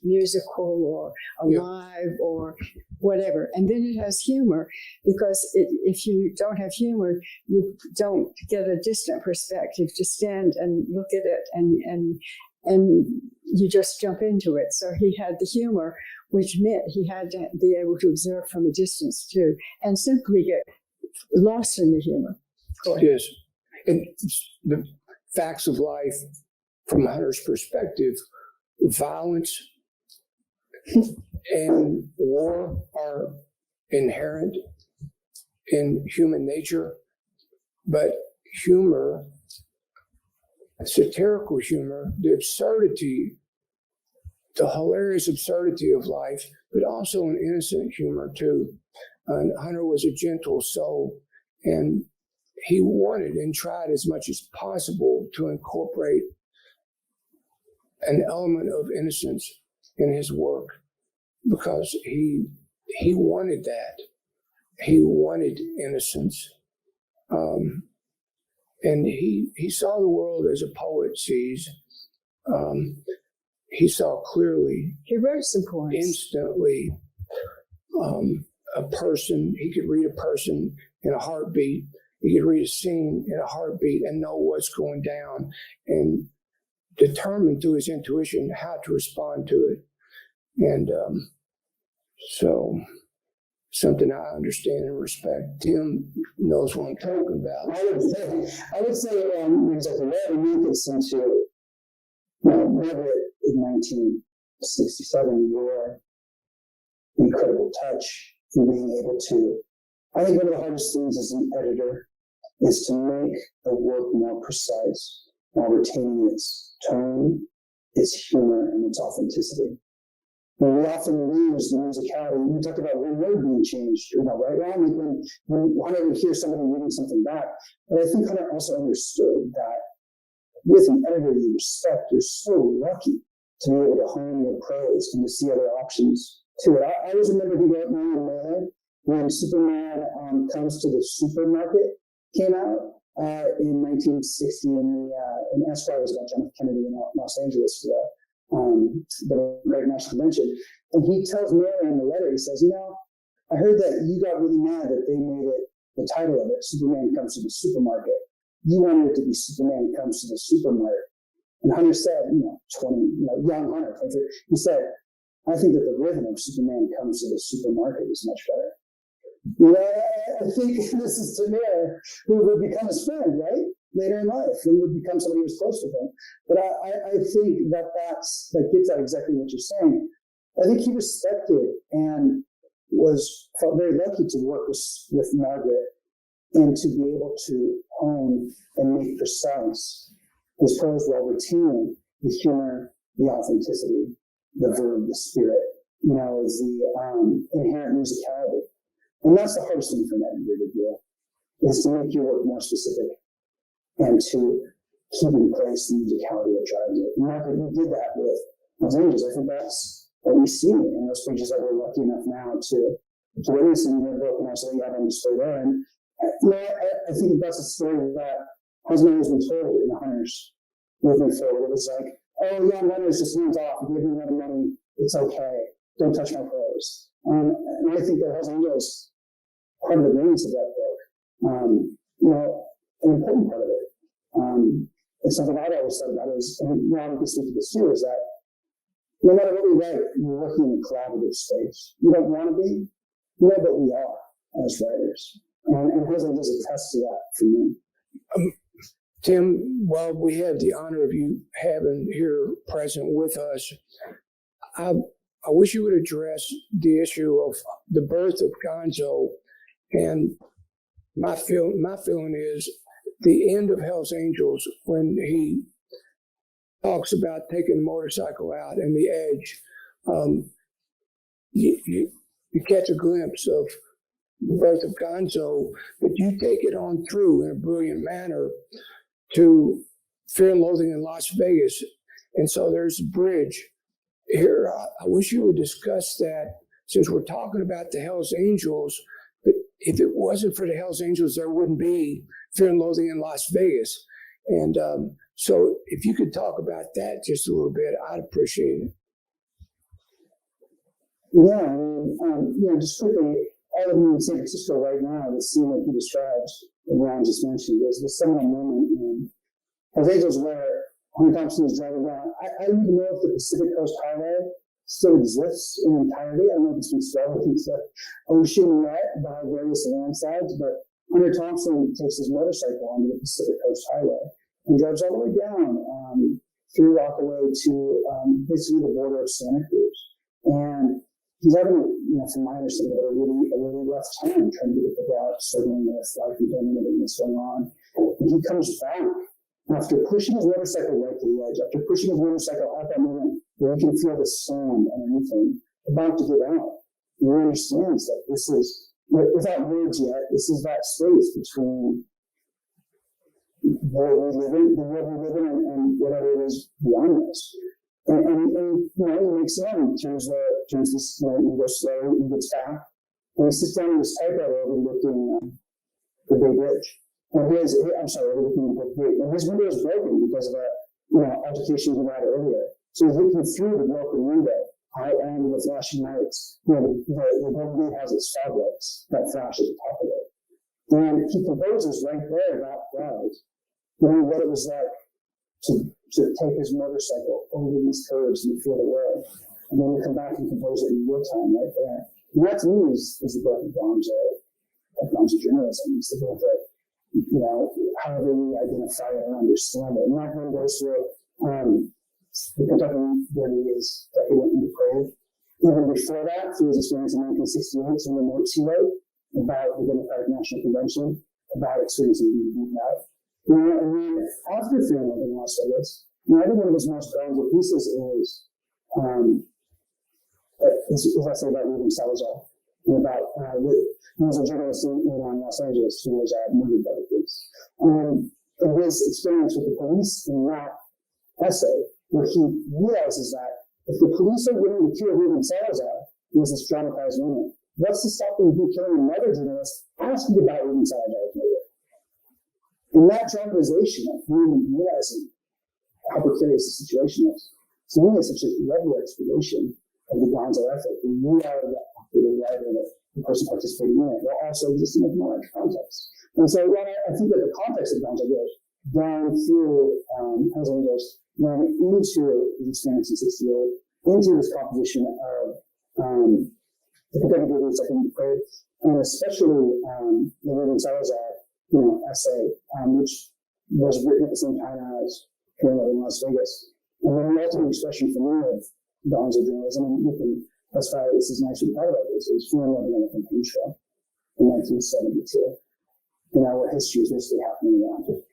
Speaker 3: musical or alive or whatever. And then it has humor, because if you don't have humor, you don't get a distant perspective to stand and look at it, and you just jump into it. So he had the humor, which meant he had to be able to observe from a distance too, and simply get lost in the humor.
Speaker 2: Yes. And the facts of life from Hunter's perspective, violence and war are inherent in human nature, but humor, satirical humor, the absurdity, the hilarious absurdity of life, but also an innocent humor too. And Hunter was a gentle soul, and he wanted and tried as much as possible to incorporate an element of innocence in his work, because he wanted that. He wanted innocence. And he saw the world as a poet sees. He saw clearly.
Speaker 3: He wrote some poems.
Speaker 2: Instantly, a person, he could read a person in a heartbeat. He could read a scene in a heartbeat and know what's going down, and determine through his intuition how to respond to it. And so something I understand and respect. Tim knows what I'm talking about.
Speaker 4: I would say exactly that. And you gets into Margaret in 1967, your incredible touch in being able to. I think one of the hardest things as an editor is to make a work more precise while retaining its tone, its humor, and its authenticity. And we often lose the musicality. We talked about one word being changed, right? Well, when Hunter would hear somebody reading something back, but I think Hunter also understood that with an editor you respect, you're so lucky to be able to hone your prose and to see other options to it. I always remember he wrote Marion Miller when Superman Comes to the Supermarket came out in 1960, and Esquire was about John F. Kennedy in Los Angeles for the Great National Convention. And he tells Mary in the letter, he says, I heard that you got really mad that they made it, the title of it, Superman Comes to the Supermarket. You wanted it to be Superman Comes to the Supermarket. And Hunter said, young Hunter, he said, I think that the rhythm of Superman Comes to the Supermarket is much better. I think this is Tamir, who would become his friend, right? Later in life, and would become somebody who was close to him. But I think that gets at exactly what you're saying. I think he respected and felt very lucky to work with Margaret and to be able to hone and make precise his prose while retaining the humor, the authenticity, the verb, the spirit, the inherent musicality. And that's the hardest thing for an editor to do, is to make your work more specific and to keep in place the musicality that drives it. Margaret, you did that with Los Angeles. I think that's what we see in those pages that we're lucky enough now to witness in your book, and also you have on display there. And I think that's a story that hasn't always been told in the Hunters moving forward. It was like, oh, yeah, Leonard's just hands off, give me a lot of money, it's okay, don't touch my prose. And I think that Los Angeles, part of the brilliance of that book, an important part of it. It's something I've always thought about is, and Ron can speak to this too, is that no matter what we write, we're working in a collaborative space. We don't want to be, but we are as writers. And Los Angeles attests to that for me.
Speaker 2: Tim, while we have the honor of you having here present with us, I wish you would address the issue of the birth of Gonzo. And my feeling is the end of Hell's Angels, when he talks about taking the motorcycle out and the edge, you catch a glimpse of the birth of Gonzo, but you take it on through in a brilliant manner to Fear and Loathing in Las Vegas. And so there's a bridge here. I wish you would discuss that, since we're talking about the Hells Angels, but if it wasn't for the Hells Angels, there wouldn't be Fear and Loathing in Las Vegas. And so if you could talk about that just a little bit, I'd appreciate it.
Speaker 4: Yeah, I mean, just quickly, all of you in San Francisco right now, the scene that he describes, that Ron just mentioned, was the seminal moment in Hells Angels where Hunter Thompson is driving down. I don't even know if the Pacific Coast Highway still exists in entirety. I don't know if it's been swallowed into ocean wet by various landslides, but Hunter Thompson takes his motorcycle onto the Pacific Coast Highway and drives all the way down through Rockaway to basically the border of Santa Cruz. And he's having, from my understanding, a really rough time trying to get the out, struggling with life and family and everything that's going on. And he comes back after pushing his motorcycle right to the edge, after pushing his motorcycle at that moment where he can feel the sand underneath him, about to get out. And he understands that this is, without words yet, this is that space between the world we live in, and whatever it is beyond this. And he makes it on, turns this, he goes slow, he gets back, and he sits down in his typewriter overlooking the Bay Bridge. And overlooking the Bay. And his window is broken because of a, altercation he had earlier. So he's looking through the broken window, and with flashing lights. The Golden Gate has its fog lights that flash at the top of it. And he composes right there that crowd, what it was like to take his motorcycle over these curves and feel the way. And then we come back and compose it in real time right there. And that to me is the book of Gonzo journalism. It's the book that, however we identify it and understand it. And that one goes through the Kentucky Derby is that he went into Crave. Even before that, through his experience in 1968, some of the notes he wrote about the Democratic National Convention, about experiencing being beaten out. And then after Fear and Loathing in Las Vegas, I think one of his most valuable pieces is essay about Ruben Salazar, and about he was a journalist in Los Angeles who was murdered by the police. And his experience with the police in that essay, where he realizes that if the police are willing to kill Ruben Salazar, he was this traumatized moment, what's to stop them from killing another journalist asking about Ruben Salazar's murder? And that dramatization of him realizing how precarious the situation is, to me, it's such a lovely explanation of the Gonzo ethic. The reality of the writer, the person participating in it, while also existing in a large context. And so, I think that the context of Gonzo goes down through Hells Angels, then into his experience in 68, into this composition of the Kentucky Derby Second Grade, and especially the Ruben Salazar essay, which was written at the same time as Fear and Loathing in Las Vegas. And then the ultimate expression for me of Gonzo journalism, and you can specify this is actually part of it, is Fear and Loathing on the Campaign Trail in 1972. Where history is basically happening around it.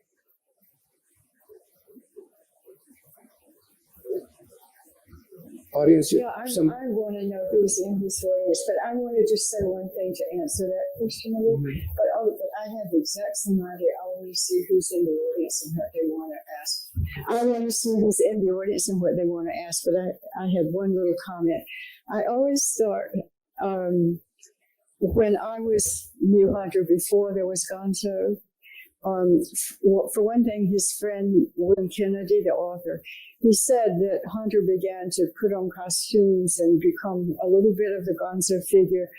Speaker 2: Audience,
Speaker 3: Yeah, I want to know who's in this audience, but I want to just say one thing to answer that question a little. But I have the exact same idea. I want to see who's in the audience and what they want to ask. I want to see who's in the audience and what they want to ask. But I had one little comment. I always start when I knew Hunter before there was Gonzo. For one thing, his friend William Kennedy, the author, he said that Hunter began to put on costumes and become a little bit of the Gonzo figure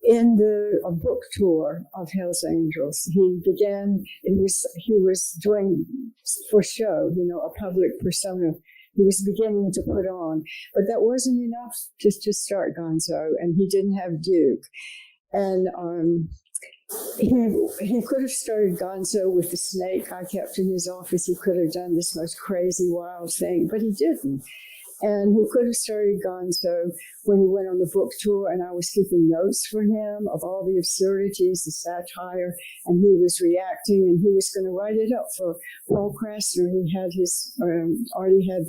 Speaker 3: in a book tour of Hells Angels. He was doing for show, a public persona. He was beginning to put on, but that wasn't enough just to start Gonzo, and he didn't have Duke. And he could have started Gonzo with the snake I kept in his office. He could have done this most crazy, wild thing, but he didn't. And he could have started Gonzo when he went on the book tour, and I was keeping notes for him of all the absurdities, the satire, and he was reacting, and he was going to write it up for Paul Krasner. He had already had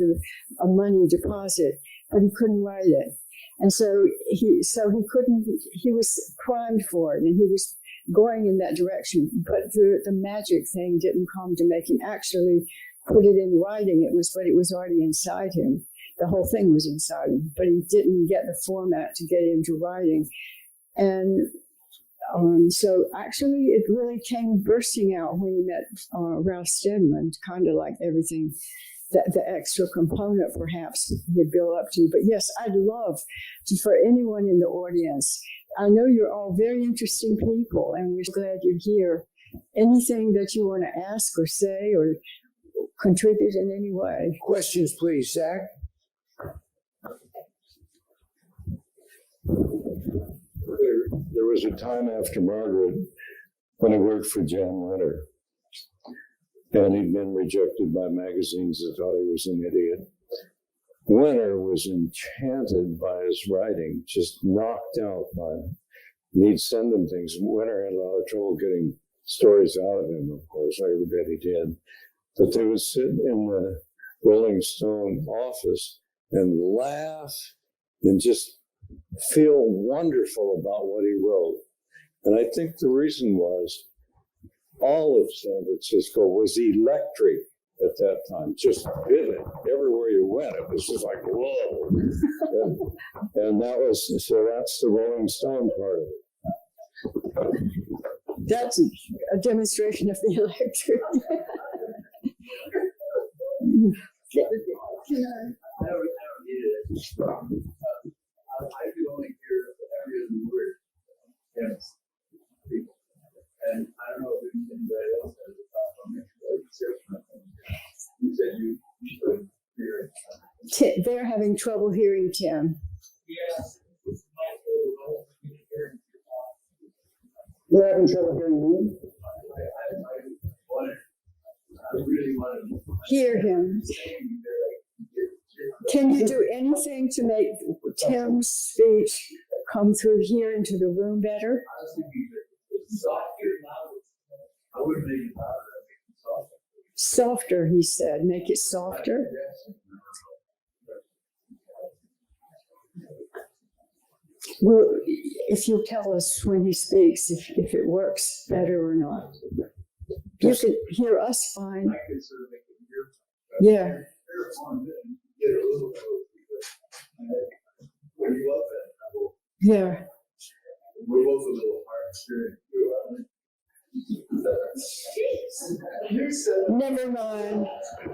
Speaker 3: a money deposit, but he couldn't write it. And so he couldn't, he was primed for it, and he was going in that direction, but the magic thing didn't come to make him actually put it in writing. It was already inside him. The whole thing was inside him, but he didn't get the format to get into writing. And So actually, it really came bursting out when you met Ralph Steadman, kind of like everything, the extra component perhaps you build up to. But yes, I'd love to, for anyone in the audience, I know you're all very interesting people, and we're glad you're here. Anything that you want to ask or say or contribute in any way?
Speaker 2: Questions, please, Zach.
Speaker 1: There was a time after Margaret when I worked for Jan Winter, and he'd been rejected by magazines that thought he was an idiot. Winter was enchanted by his writing, just knocked out by it. And he'd send him things. Winter had a lot of trouble getting stories out of him, of course, everybody did. But they would sit in the Rolling Stone office and laugh and just feel wonderful about what he wrote. And I think the reason was all of San Francisco was electric at that time, just vivid. Everywhere you went, it was just like, whoa. and that's the Rolling Stone part of it.
Speaker 3: That's a demonstration of the electric.
Speaker 5: I don't need it. I could only hear every other word. Yes. And I don't know if anybody else has a problem. You said you could hear it.
Speaker 3: They're having trouble hearing Tim.
Speaker 5: Yes.
Speaker 4: They're having trouble hearing me?
Speaker 5: I really wanted to
Speaker 3: Hear him. Can you do anything to make Tim's speech come through here into the room better?
Speaker 5: I was thinking that softer, louder. I wouldn't make it louder. I'd make it softer.
Speaker 3: Softer, he said. Make it softer. Well, if you tell us when he speaks, if it works better or not. You can hear us fine.
Speaker 5: I could sort of make it hear.
Speaker 3: Yeah.
Speaker 5: They're fun, then get a little close. When you love that,
Speaker 3: Yeah.
Speaker 5: we're both a little hard of hearing too, aren't we? You said,
Speaker 3: Never mind.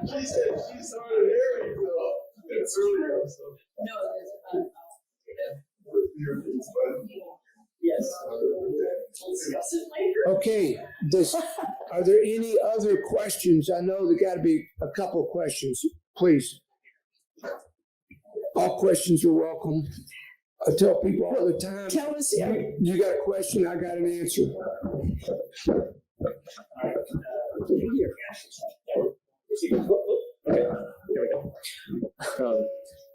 Speaker 5: she said she's hard of hearing, though. It's earlier, so.
Speaker 6: No, that's
Speaker 5: It's fun.
Speaker 6: yes. We'll discuss it later.
Speaker 2: Okay, are there any other questions? I know there got to be a couple of questions. Please. All questions are welcome. I tell people all the time,
Speaker 3: Tell us.
Speaker 2: you got a question, I got an answer.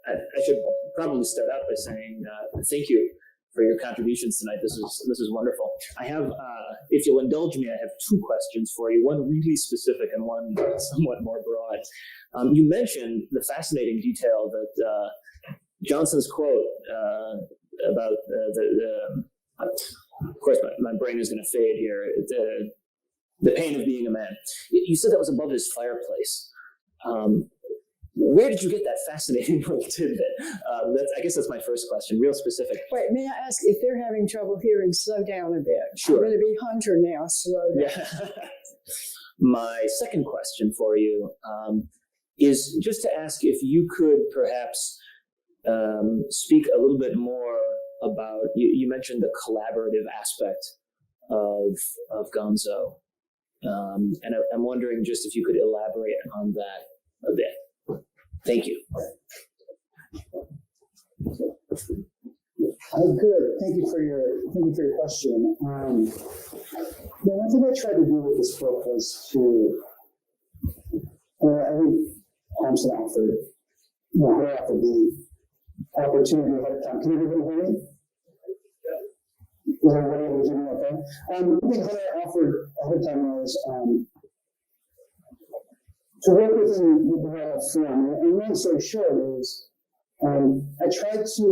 Speaker 7: I should probably start out by saying thank you for your contributions tonight. This is wonderful. I have, if you'll indulge me, I have two questions for you. One really specific and one somewhat more broad. You mentioned the fascinating detail that Johnson's quote about of course, my brain is going to fade here. The pain of being a man. You said that was above his fireplace. Where did you get that fascinating little tidbit? I guess that's my first question, real specific.
Speaker 3: Wait, may I ask if they're having trouble hearing, slow down a bit.
Speaker 7: Sure.
Speaker 3: I'm going to be Hunter now, slow down.
Speaker 7: Yeah. My second question for you is just to ask if you could perhaps speak a little bit more about, you mentioned the collaborative aspect of Gonzo. And I'm wondering just if you could elaborate on that a bit. Thank you.
Speaker 4: Oh, good. Thank you for your question. One thing I tried to do with this book was to, I think Thompson offered the opportunity ahead of time. Can everybody hear me? Is everybody able to hear me okay? I think what I offered ahead of time was to work within the developed form. And long story short is, I tried to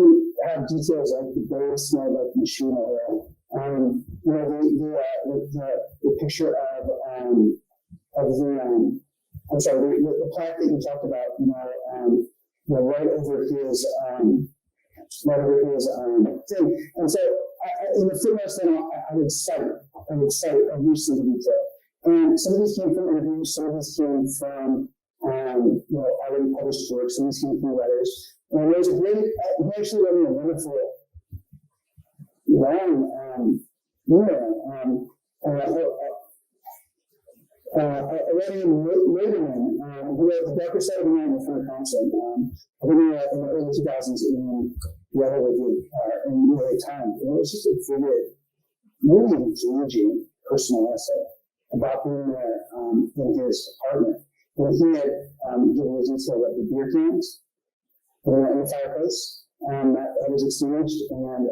Speaker 4: have details like the boat smell like machine oil. The picture of the plaque that you talked about, right over his thing. And so in the footnotes, then I would cite every single detail. And some of these came from interviews, some of these came from already published work, some of these came from letters. And there was a great, he actually wrote me a wonderful long email. A writer named Raven, who wrote The Darker Side of the Night with Frank Thompson, I think in the early 2000s in the Yellow Review, in the early time. And it was just a very, really engaging personal essay about being there in his apartment. And he had given the detail of the beer cans in the fireplace that was extinguished, and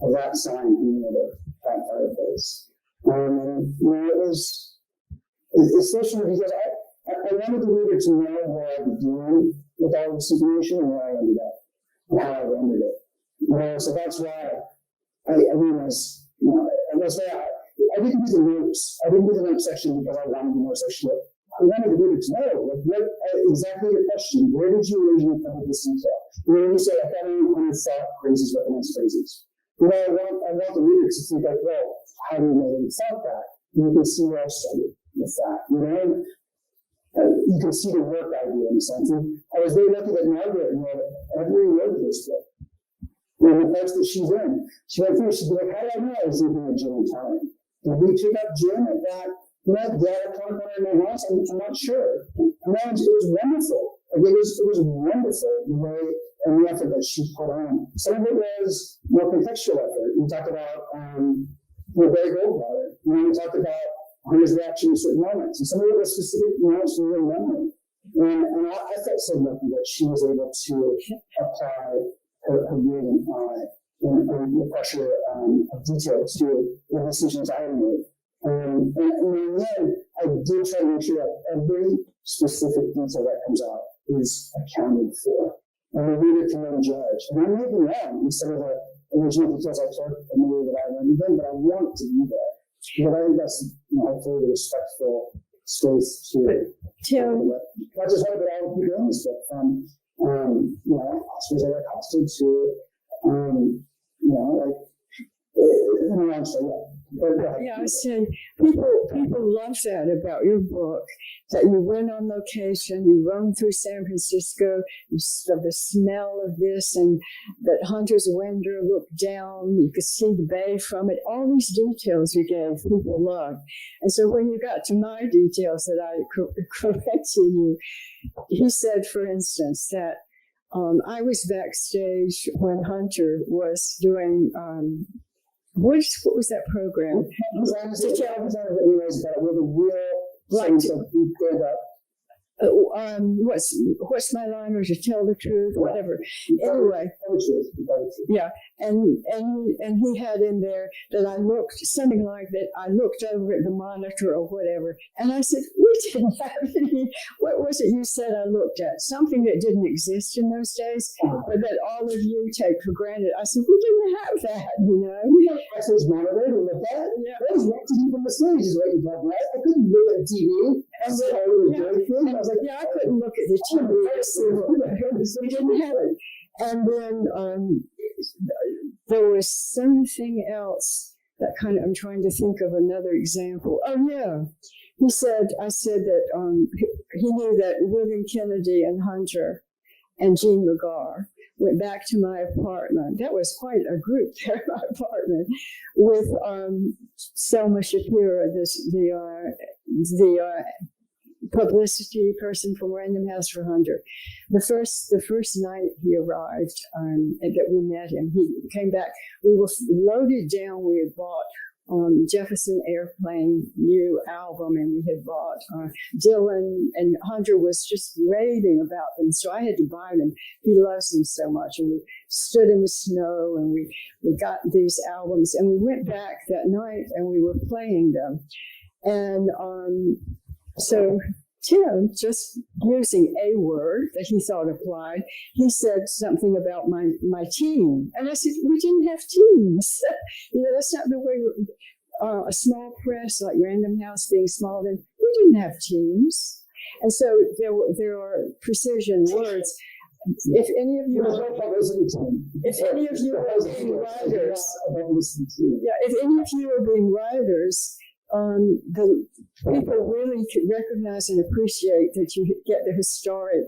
Speaker 4: of that sign being over that fireplace. And it's frustrating because I wanted the reader to know where I began with all this information and where I ended up, and how I rendered it. So that's why I realized, that's why I didn't do the notes. I didn't do the notes section because I wanted the notes section. I wanted the reader to know, what exactly your question. Where did you originally come up with this detail? When you say, I thought I thought phrases recognized phrases. I want the reader to think like, well, how do you know that you thought that? And you can see where I started with that. You can see the work idea in a sense. And I was very lucky that Margaret read every word of this book. And the parts that she's in, she went through, she'd be like, how do I know I was living with Jim and Tommy? Did we pick up Jim at that corner in my house? I'm not sure. And it was wonderful. It was wonderful the way and the effort that she put on. Some of it was more contextual effort. We talked about Barry Goldwater. We talked about his reaction to certain moments. And some of it was specific moments from real memory. And I felt so lucky that she was able to apply her reading and the pressure of detail to the decisions I made. And in the end, I did try to make sure that every specific detail that comes out is accounted for. And the reader can then judge. And I may be wrong in some of the original details I took and the way that I learned them, but I want to do that. But I think that's hopefully the respectful space to
Speaker 3: Tim,
Speaker 4: not just hope that all the people in this book, from Oscars that are accosted to
Speaker 3: I said, people love that about your book, that you went on location, you roamed through San Francisco, you saw the smell of this, and that Hunter's window looked down, you could see the bay from it. All these details you gave, people loved. And so when you got to my details that I corrected you, he said, for instance, that I was backstage when Hunter was doing what was that program? What's my line, or to tell the truth, whatever. Anyway, yeah, and he had in there that I looked something like that. I looked over at the monitor or whatever, and I said, "We didn't have any." What was it you said I looked at? Something that didn't exist in those days, but that all of you take for granted. I said, "We didn't have that, We have
Speaker 4: access monitor and look at. Yeah, that was watching from the stage is what you did, right? I couldn't look at TV. And then I was like, I couldn't look at the TV. We didn't have it.
Speaker 3: And then there was something else that I'm trying to think of another example. Oh, yeah. I said that he knew that William Kennedy and Hunter and Jean Lagar went back to my apartment. That was quite a group there in my apartment with Selma Shapiro, the publicity person from Random House for Hunter. The first night he arrived, that we met him, he came back. We were loaded down. We had bought Jefferson Airplane new album, and we had bought Dylan, and Hunter was just raving about them, so I had to buy them. He loves them so much, and we stood in the snow, and we got these albums, and we went back that night, and we were playing them. And so Tim, just using a word that he thought applied, he said something about my team. And I said, we didn't have teams. That's not the way a small press like Random House being small, then we didn't have teams. And so there are precision words. If any of you are being writers,
Speaker 4: listen to.
Speaker 3: Yeah, if any of you are being writers, the people really could recognize and appreciate that you get the historic,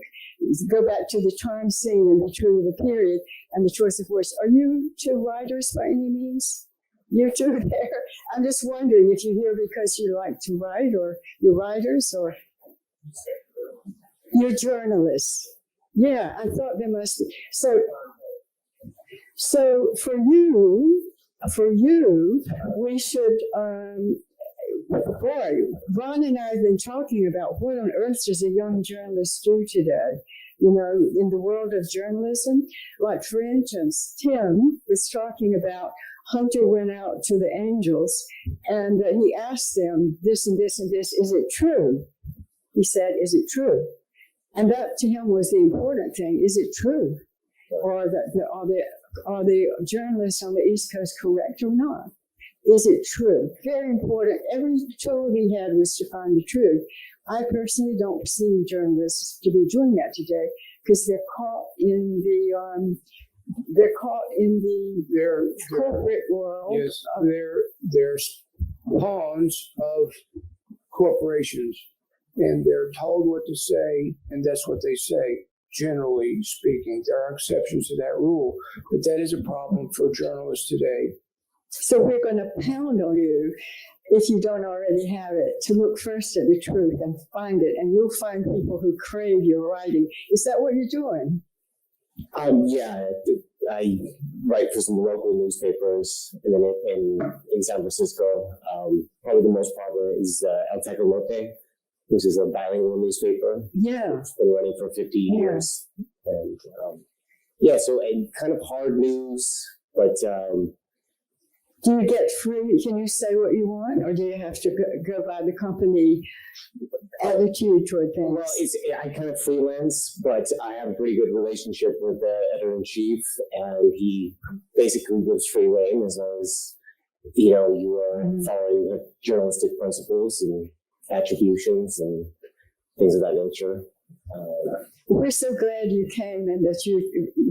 Speaker 3: go back to the time scene and be true to the period and the choice of words. Are you two writers by any means? You two there? I'm just wondering if you're here because you like to write, or you're writers, or you're journalists. Yeah, I thought there must be. So for you, we should, boy, Ron and I have been talking about what on earth does a young journalist do today, in the world of journalism. Like, for instance, Tim was talking about Hunter went out to the Angels and he asked them this and this and this, is it true? He said, is it true? And that to him was the important thing. Is it true? Or are the journalists on the East Coast correct or not? Is it true? Very important. Every tool he had was to find the truth. I personally don't see journalists to be doing that today because they're caught in the corporate world.
Speaker 2: Yes, they're pawns of corporations, and they're told what to say, and that's what they say. Generally speaking, there are exceptions to that rule, but that is a problem for journalists today.
Speaker 3: So we're going to pound on you, if you don't already have it, to look first at the truth and find it, and you'll find people who crave your writing. Is that what you're doing?
Speaker 8: Yeah, I write for some local newspapers, and then in San Francisco, probably the most popular is El Tecolote, which is a bilingual newspaper.
Speaker 3: Yeah.
Speaker 8: It's been running for 50 years. And so kind of hard news, but
Speaker 3: do you get free? Can you say what you want, or do you have to go by the company attitude toward things?
Speaker 8: Well, I kind of freelance, but I have a pretty good relationship with the editor-in-chief, and he basically gives free rein as long as you are following the journalistic principles and attributions and things of that nature.
Speaker 3: We're so glad you came and that you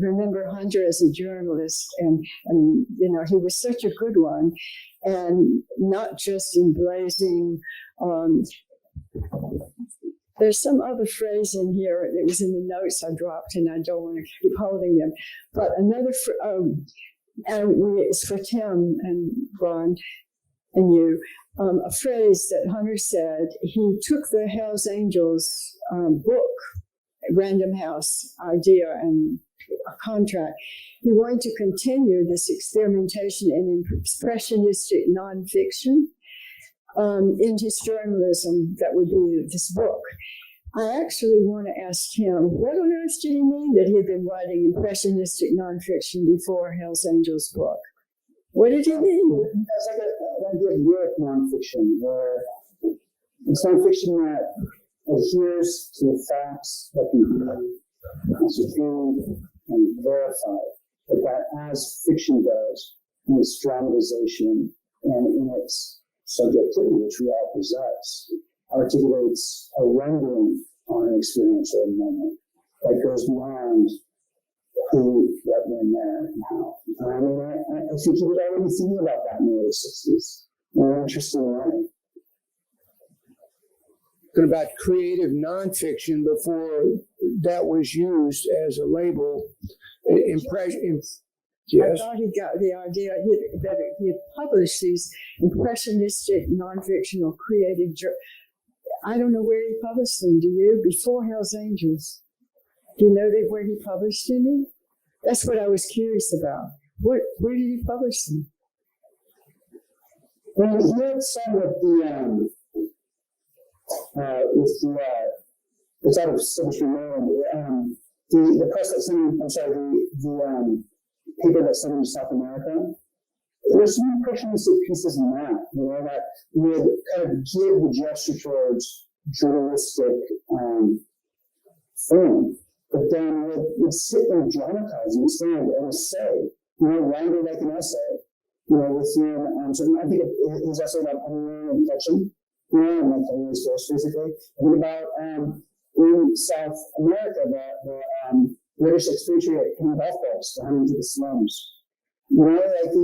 Speaker 3: remember Hunter as a journalist, and he was such a good one, and not just in blazing. There's some other phrase in here that was in the notes I dropped, and I don't want to keep holding them. But another, it's for Tim and Ron and you. A phrase that Hunter said. He took the Hells Angels book, Random House idea and a contract. He wanted to continue this experimentation in impressionistic nonfiction in his journalism. That would be this book. I actually want to ask him, what on earth did he mean that he had been writing impressionistic nonfiction before Hells Angels book? What did he mean?
Speaker 4: It's like an idea of lyric nonfiction, where it's nonfiction that adheres to the facts that can be ascertained and verified, but that as fiction does in its dramatization and in its subjectivity, which we all possess, articulates a rendering on an experience or a moment that goes beyond who, what, when, there, and how. I think he was already thinking about that in the early 60s in an interesting way.
Speaker 2: About creative nonfiction before that was used as a label. Yes.
Speaker 3: I thought he got the idea that he had published these impressionistic nonfiction or creative. I don't know where he published them. Do you? Before Hells Angels. Do you know where he published any? That's what I was curious about. Where did he publish them?
Speaker 4: Well, he had some with it's out of Silver Maryland. The press that sent him, the paper that sent him to South America, there's some impressionistic pieces in that, that would kind of give the gesture towards journalistic form, but then would sit and dramatize and stand and essay, longer like an essay, within, so I think his essay about unlearning infection, and like telling his ghost basically, and about in South America, the British expatriate in golf balls to hunt into the slums. You know, like he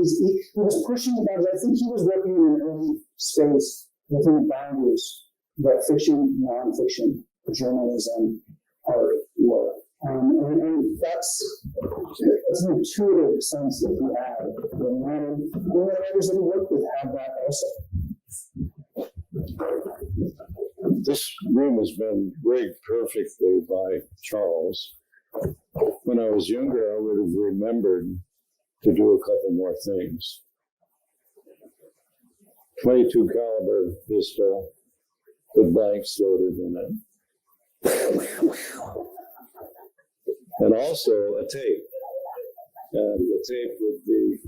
Speaker 4: was pushing the boundaries. I think he was working in an early space within the boundaries that fiction, nonfiction, journalism, art were. And that's an intuitive sense that we have. And the writers that we work with have that also.
Speaker 1: This room has been rigged perfectly by Charles. When I was younger, I would have remembered to do a couple more things. 22 caliber pistol with blanks loaded in it. And also a tape. And the tape would be,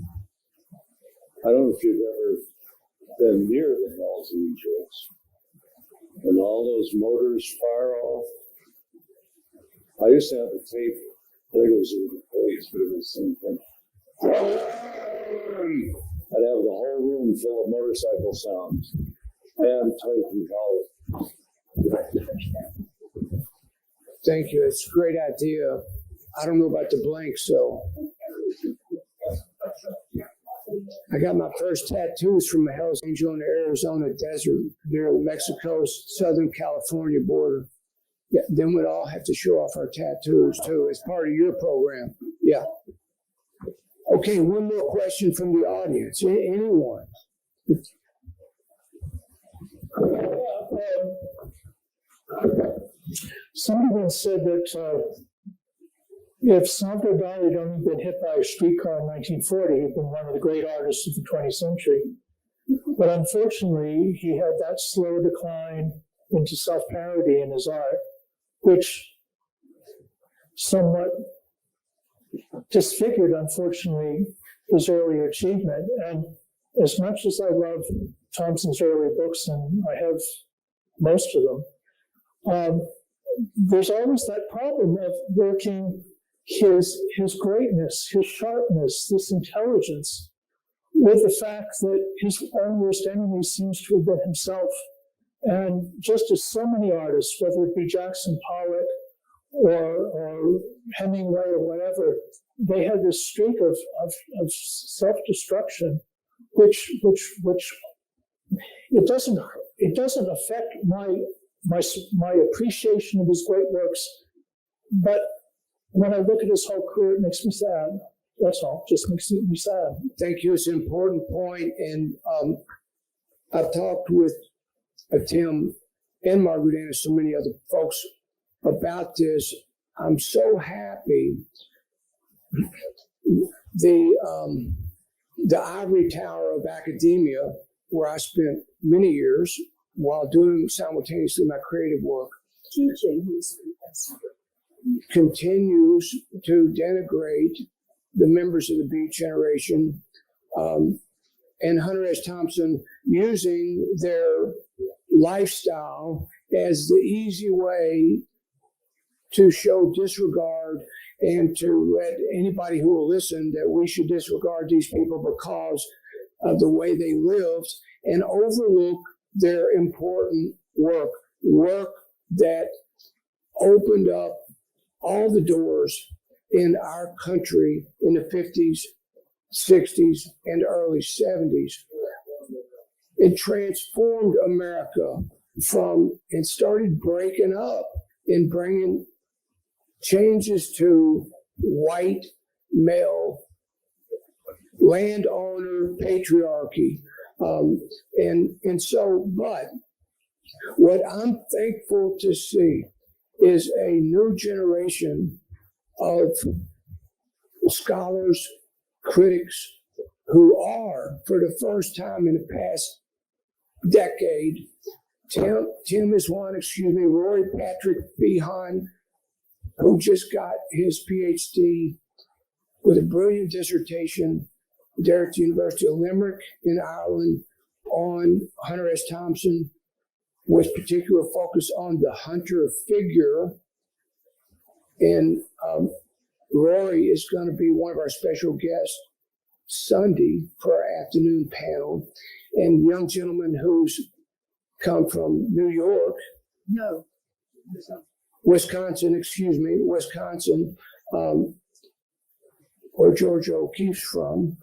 Speaker 1: I don't know if you've ever been near the Hells Angels. And all those motors fire off. I used to have a tape, I think it was in the police, but it was the same thing. I'd have the whole room full of motorcycle sounds and 22 caliber.
Speaker 2: Thank you. It's a great idea. I don't know about the blanks, so. I got my first tattoos from a Hells Angel in the Arizona desert near Mexico's Southern California border. Yeah, then we'd all have to show off our tattoos too as part of your program. Yeah. Okay, one more question from the audience. Anyone?
Speaker 9: Somebody once said that if Salvador Dali had only been hit by a streetcar in 1940, he'd been one of the great artists of the 20th century. But unfortunately, he had that slow decline into self-parody in his art, which somewhat disfigured, unfortunately, his earlier achievement. And as much as I love Thompson's early books, and I have most of them, there's always that problem of working his greatness, his sharpness, this intelligence, with the fact that his own worst enemy seems to have been himself. And just as so many artists, whether it be Jackson Pollock or Hemingway or whatever, they had this streak of self-destruction, which it doesn't affect my appreciation of his great works, but when I look at his whole career, it makes me sad. That's all. Just makes me sad.
Speaker 2: Thank you. It's an important point, and I've talked with Tim and Margaret and so many other folks about this. I'm so happy. The ivory tower of academia, where I spent many years while doing simultaneously my creative work, continues to denigrate the members of the Beat Generation and Hunter S. Thompson, using their lifestyle as the easy way to show disregard and to let anybody who will listen that we should disregard these people because of the way they lived and overlook their important work that opened up all the doors in our country in the 50s, 60s, and early 70s. It transformed America and started breaking up and bringing changes to white male landowner patriarchy. But what I'm thankful to see is a new generation of scholars, critics, who are, for the first time in the past decade, Tim is one, Rory Patrick Behan, who just got his PhD with a brilliant dissertation there at the University of Limerick in Ireland on Hunter S. Thompson, with particular focus on the Hunter figure. And Rory is going to be one of our special guests Sunday for our afternoon panel. And young gentleman who's come from New York. No. Wisconsin, where Georgia O'Keeffe's from,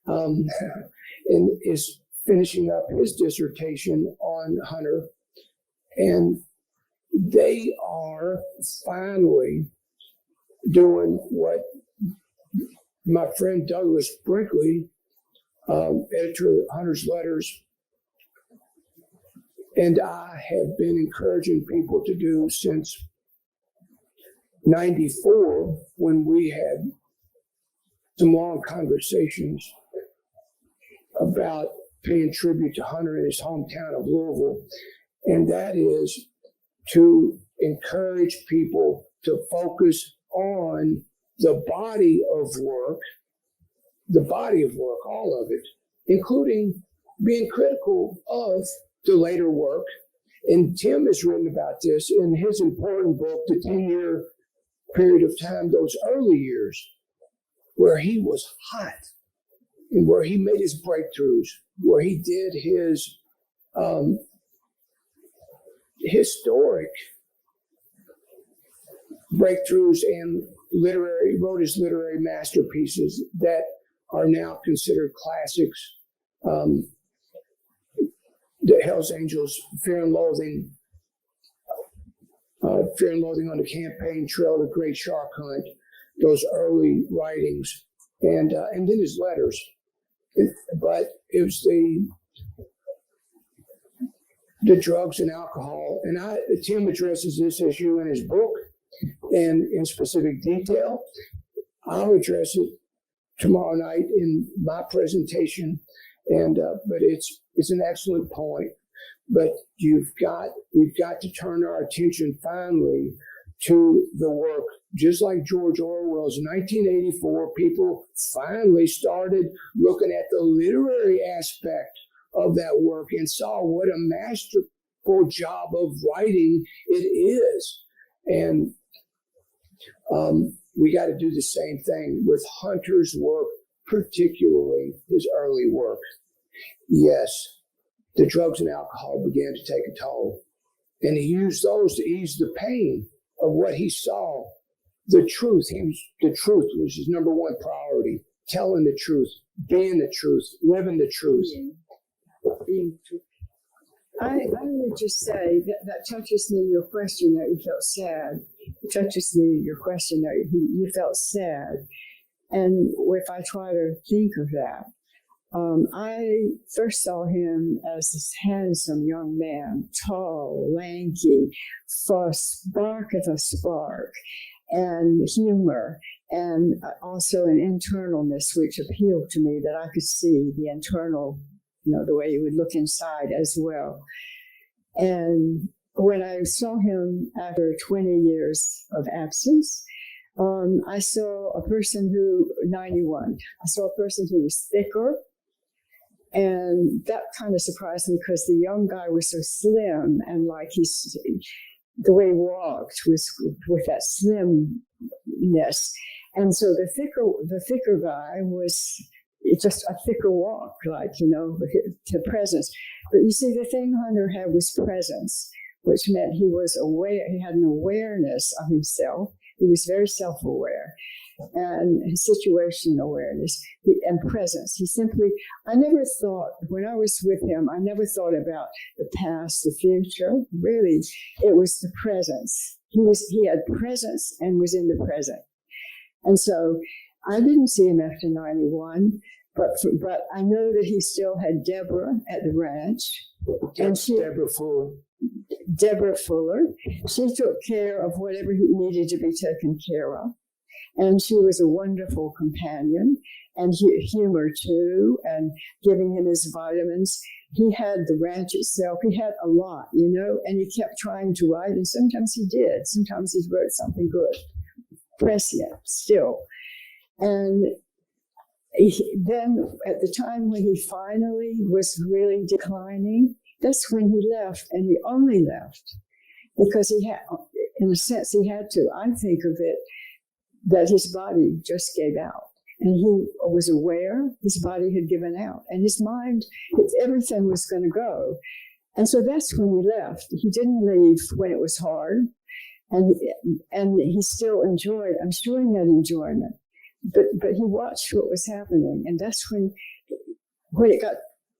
Speaker 2: and is finishing up his dissertation on Hunter. And they are finally doing what my friend Douglas Brinkley, editor of Hunter's Letters, and I have been encouraging people to do since '94, when we had some long conversations about paying tribute to Hunter in his hometown of Louisville. And that is to encourage people to focus on the body of work, all of it, including being critical of the later work. And Tim has written about this in his important book, The 10-Year Period of Time, those early years, where he was hot and where he made his breakthroughs, where he did his historic breakthroughs and wrote his literary masterpieces that are now considered classics. The Hell's Angels, Fear and Loathing on the Campaign Trail, The Great Shark Hunt, those early writings, and then his letters. But it was the drugs and alcohol. And Tim addresses this issue in his book and in specific detail. I'll address it tomorrow night in my presentation. But it's an excellent point. But we've got to turn our attention finally to the work. Just like George Orwell's 1984, people finally started looking at the literary aspect of that work and saw what a masterful job of writing it is. And we got to do the same thing with Hunter's work, particularly his early work. Yes, the drugs and alcohol began to take a toll, and he used those to ease the pain of what he saw. The truth was his number one priority. Telling the truth, being the truth, living the truth.
Speaker 3: I would just say that touches me, your question that you felt sad. It touches me, your question that you felt sad. And if I try to think of that, I first saw him as this handsome young man, tall, lanky, for a spark of a spark, and humor, and also an internalness which appealed to me, that I could see the internal, the way he would look inside as well. And when I saw him after 20 years of absence, I saw a person I saw a person who was thicker. And that kind of surprised me, because the young guy was so slim, and the way he walked was with that slimness. And so the thicker guy was just a thicker walk, to presence. But you see, the thing Hunter had was presence, which meant he was aware, he had an awareness of himself. He was very self-aware, and his situation awareness and presence. I never thought, when I was with him, I never thought about the past, the future. Really, it was the presence. He had presence and was in the present. And so I didn't see him after 91, but I know that he still had Deborah at the ranch. And Deborah Fuller. She took care of whatever he needed to be taken care of. And she was a wonderful companion, and humor too, and giving him his vitamins. He had the ranch itself. He had a lot, and he kept trying to write, and sometimes he did. Sometimes he wrote something good. Prescient, still. And then at the time when he finally was really declining, that's when he left, and he only left because he had, in a sense, he had to. I think of it that his body just gave out, and he was aware his body had given out, and his mind, everything was going to go. And so that's when he left. He didn't leave when it was hard, and he still enjoyed. I'm sure he had enjoyment, but he watched what was happening, and that's when when it got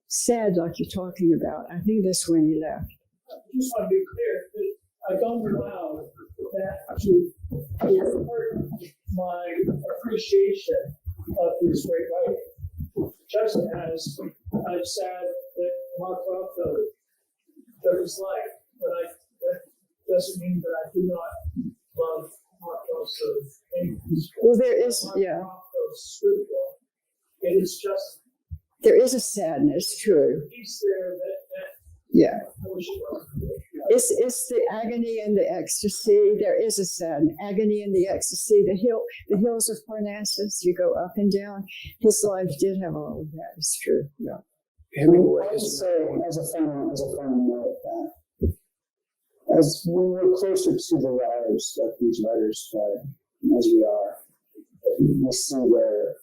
Speaker 3: sad, like you're talking about, I think that's when he left.
Speaker 9: I just want to be clear that I don't allow that to hurt my appreciation of his great writing. Just as I'm sad that Mark Rothko took his life, but that doesn't mean that I do not love Mark Rothko's paintings.
Speaker 3: Well, there is, yeah,
Speaker 9: Mark Rothko's stood for. It is just
Speaker 3: there is a sadness, true.
Speaker 9: he's there that
Speaker 3: Yeah.
Speaker 9: I wish it was.
Speaker 3: It's the agony and the ecstasy. There is a sad agony and the ecstasy. The hills of Parnassus, you go up and down. His life did have all of that. It's true. Yeah.
Speaker 2: Hemingway
Speaker 4: I would
Speaker 2: is
Speaker 4: say, as a final note, that as we were closer to the lives that these writers play, as we are, we see their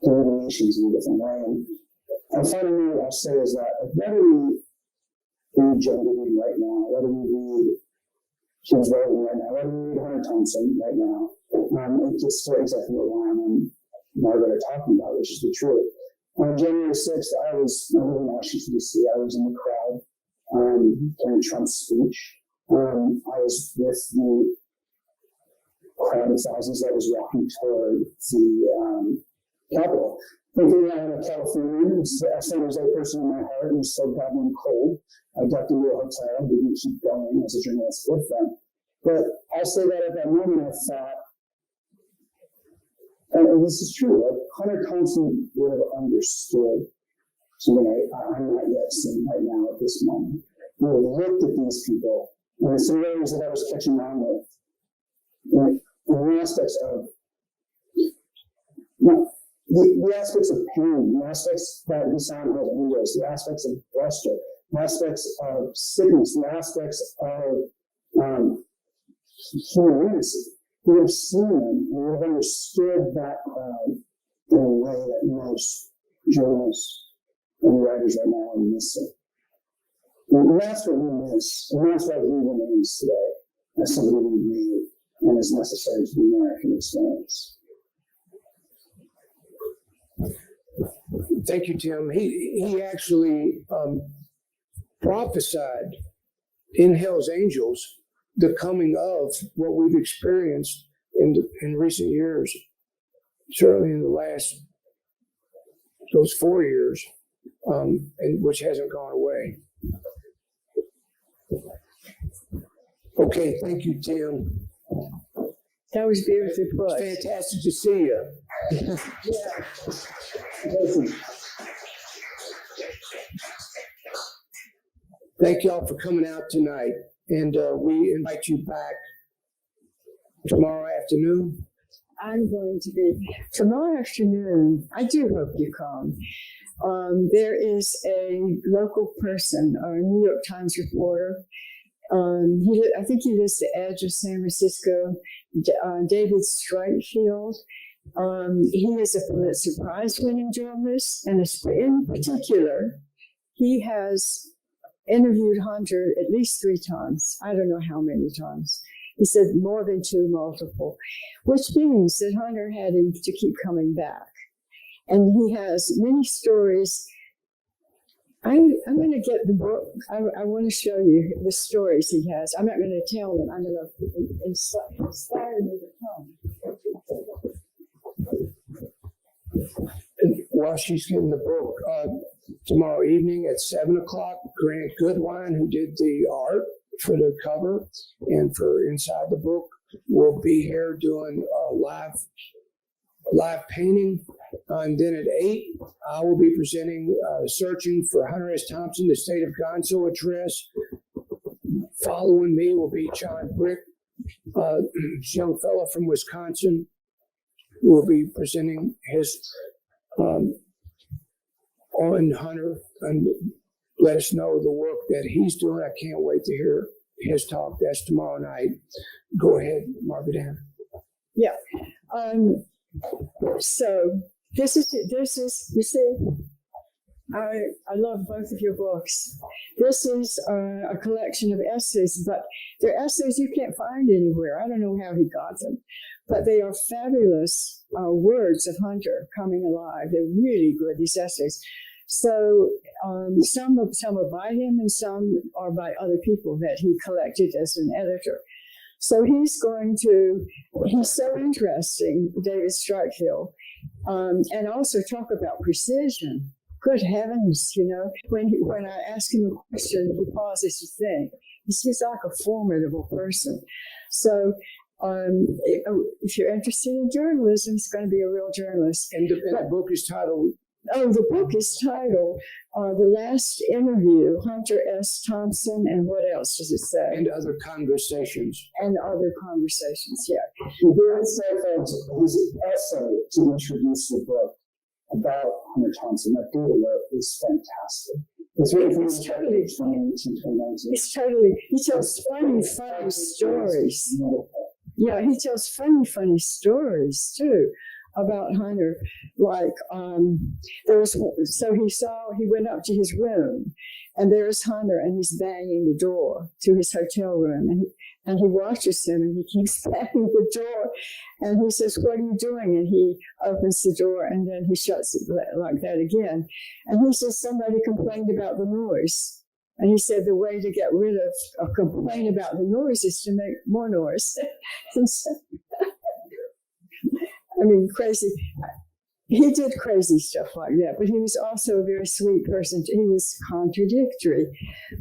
Speaker 4: delineations in a different way. And final note I'll say is that whether we read John Denevi right now, whether we read James Weldon right now, whether we read Hunter Thompson right now, it gets to exactly what Ryan and Margaret are talking about, which is the truth. On January 6th, I was in Washington, D.C. I was in the crowd during Trump's speech. I was with the crowd of thousands that was walking toward the Capitol. Thinking I'm a Californian, it's a San Jose person in my heart, and it's so goddamn cold. I ducked into a hotel, didn't keep going as a journalist with them. But I'll say that at that moment I thought, and this is true, like Hunter Thompson would have understood something I'm not yet seeing right now at this moment. He would have looked at these people and the similarities that I was catching on with, in the aspects of, the aspects of pain, the aspects that we saw in Hells Angels, the aspects of bluster, the aspects of sickness, the aspects of humanity. We would have seen them and we would have understood that crowd in a way that most journalists and writers right now are missing. And that's what we miss, and that's why he remains today as somebody we read and is necessary to the American experience.
Speaker 2: Thank you, Tim. He actually prophesied in Hell's Angels the coming of what we've experienced in recent years, certainly in the last those 4 years, and which hasn't gone away. Okay, thank you, Tim.
Speaker 3: That was beautifully put.
Speaker 2: It's fantastic to see you. Listen. Thank y'all for coming out tonight, and we invite you back tomorrow afternoon.
Speaker 3: I'm going to be tomorrow afternoon. I do hope you come. There is a local person, a New York Times reporter. I think he lives the edge of San Francisco. David Streitfeld. He is a Pulitzer Prize-winning journalist, and in particular, he has interviewed Hunter at least 3 times. I don't know how many times. He said more than 2, multiple, which means that Hunter had him to keep coming back. And he has many stories. I'm going to get the book. I want to show you the stories he has. I'm not going to tell them. I'm going to inspire me to come.
Speaker 2: And while she's getting the book, tomorrow evening at 7:00, Grant Goodwine, who did the art for the cover and for inside the book, will be here doing a live painting. And then at 8, I will be presenting Searching for Hunter S. Thompson, the State of Gonzo Address. Following me will be John Brick, this young fellow from Wisconsin, who will be presenting his on Hunter and let us know the work that he's doing. I can't wait to hear his talk. That's tomorrow night. Go ahead, Margaret Ann.
Speaker 3: Yeah. So this is you see, I love both of your books. This is a collection of essays, but they're essays you can't find anywhere. I don't know how he got them, but they are fabulous words of Hunter coming alive. They're really good, these essays. So some are by him and some are by other people that he collected as an editor. So he's so interesting, David Strikehill, and also talk about precision. Good heavens, when I ask him a question, he pauses to think. He's like a formidable person. So if you're interested in journalism, it's going to be a real journalist.
Speaker 2: And the book is titled?
Speaker 3: Oh, the book is titled The Last Interview, Hunter S. Thompson, and what else does it say?
Speaker 2: And Other Conversations.
Speaker 3: And Other Conversations, yeah.
Speaker 4: Here it said that his essay to introduce the book about Hunter Thompson, that data is fantastic. It's really from 2019.
Speaker 3: It's totally, he tells funny stories. Yeah, he tells funny stories too about Hunter. Like, he went up to his room and there's Hunter and he's banging the door to his hotel room and he watches him and he keeps banging the door and he says, "What are you doing?" And he opens the door and then he shuts it like that again. And he says, "Somebody complained about the noise." And he said the way to get rid of a complaint about the noise is to make more noise. I mean, crazy. He did crazy stuff like that, but he was also a very sweet person. He was contradictory.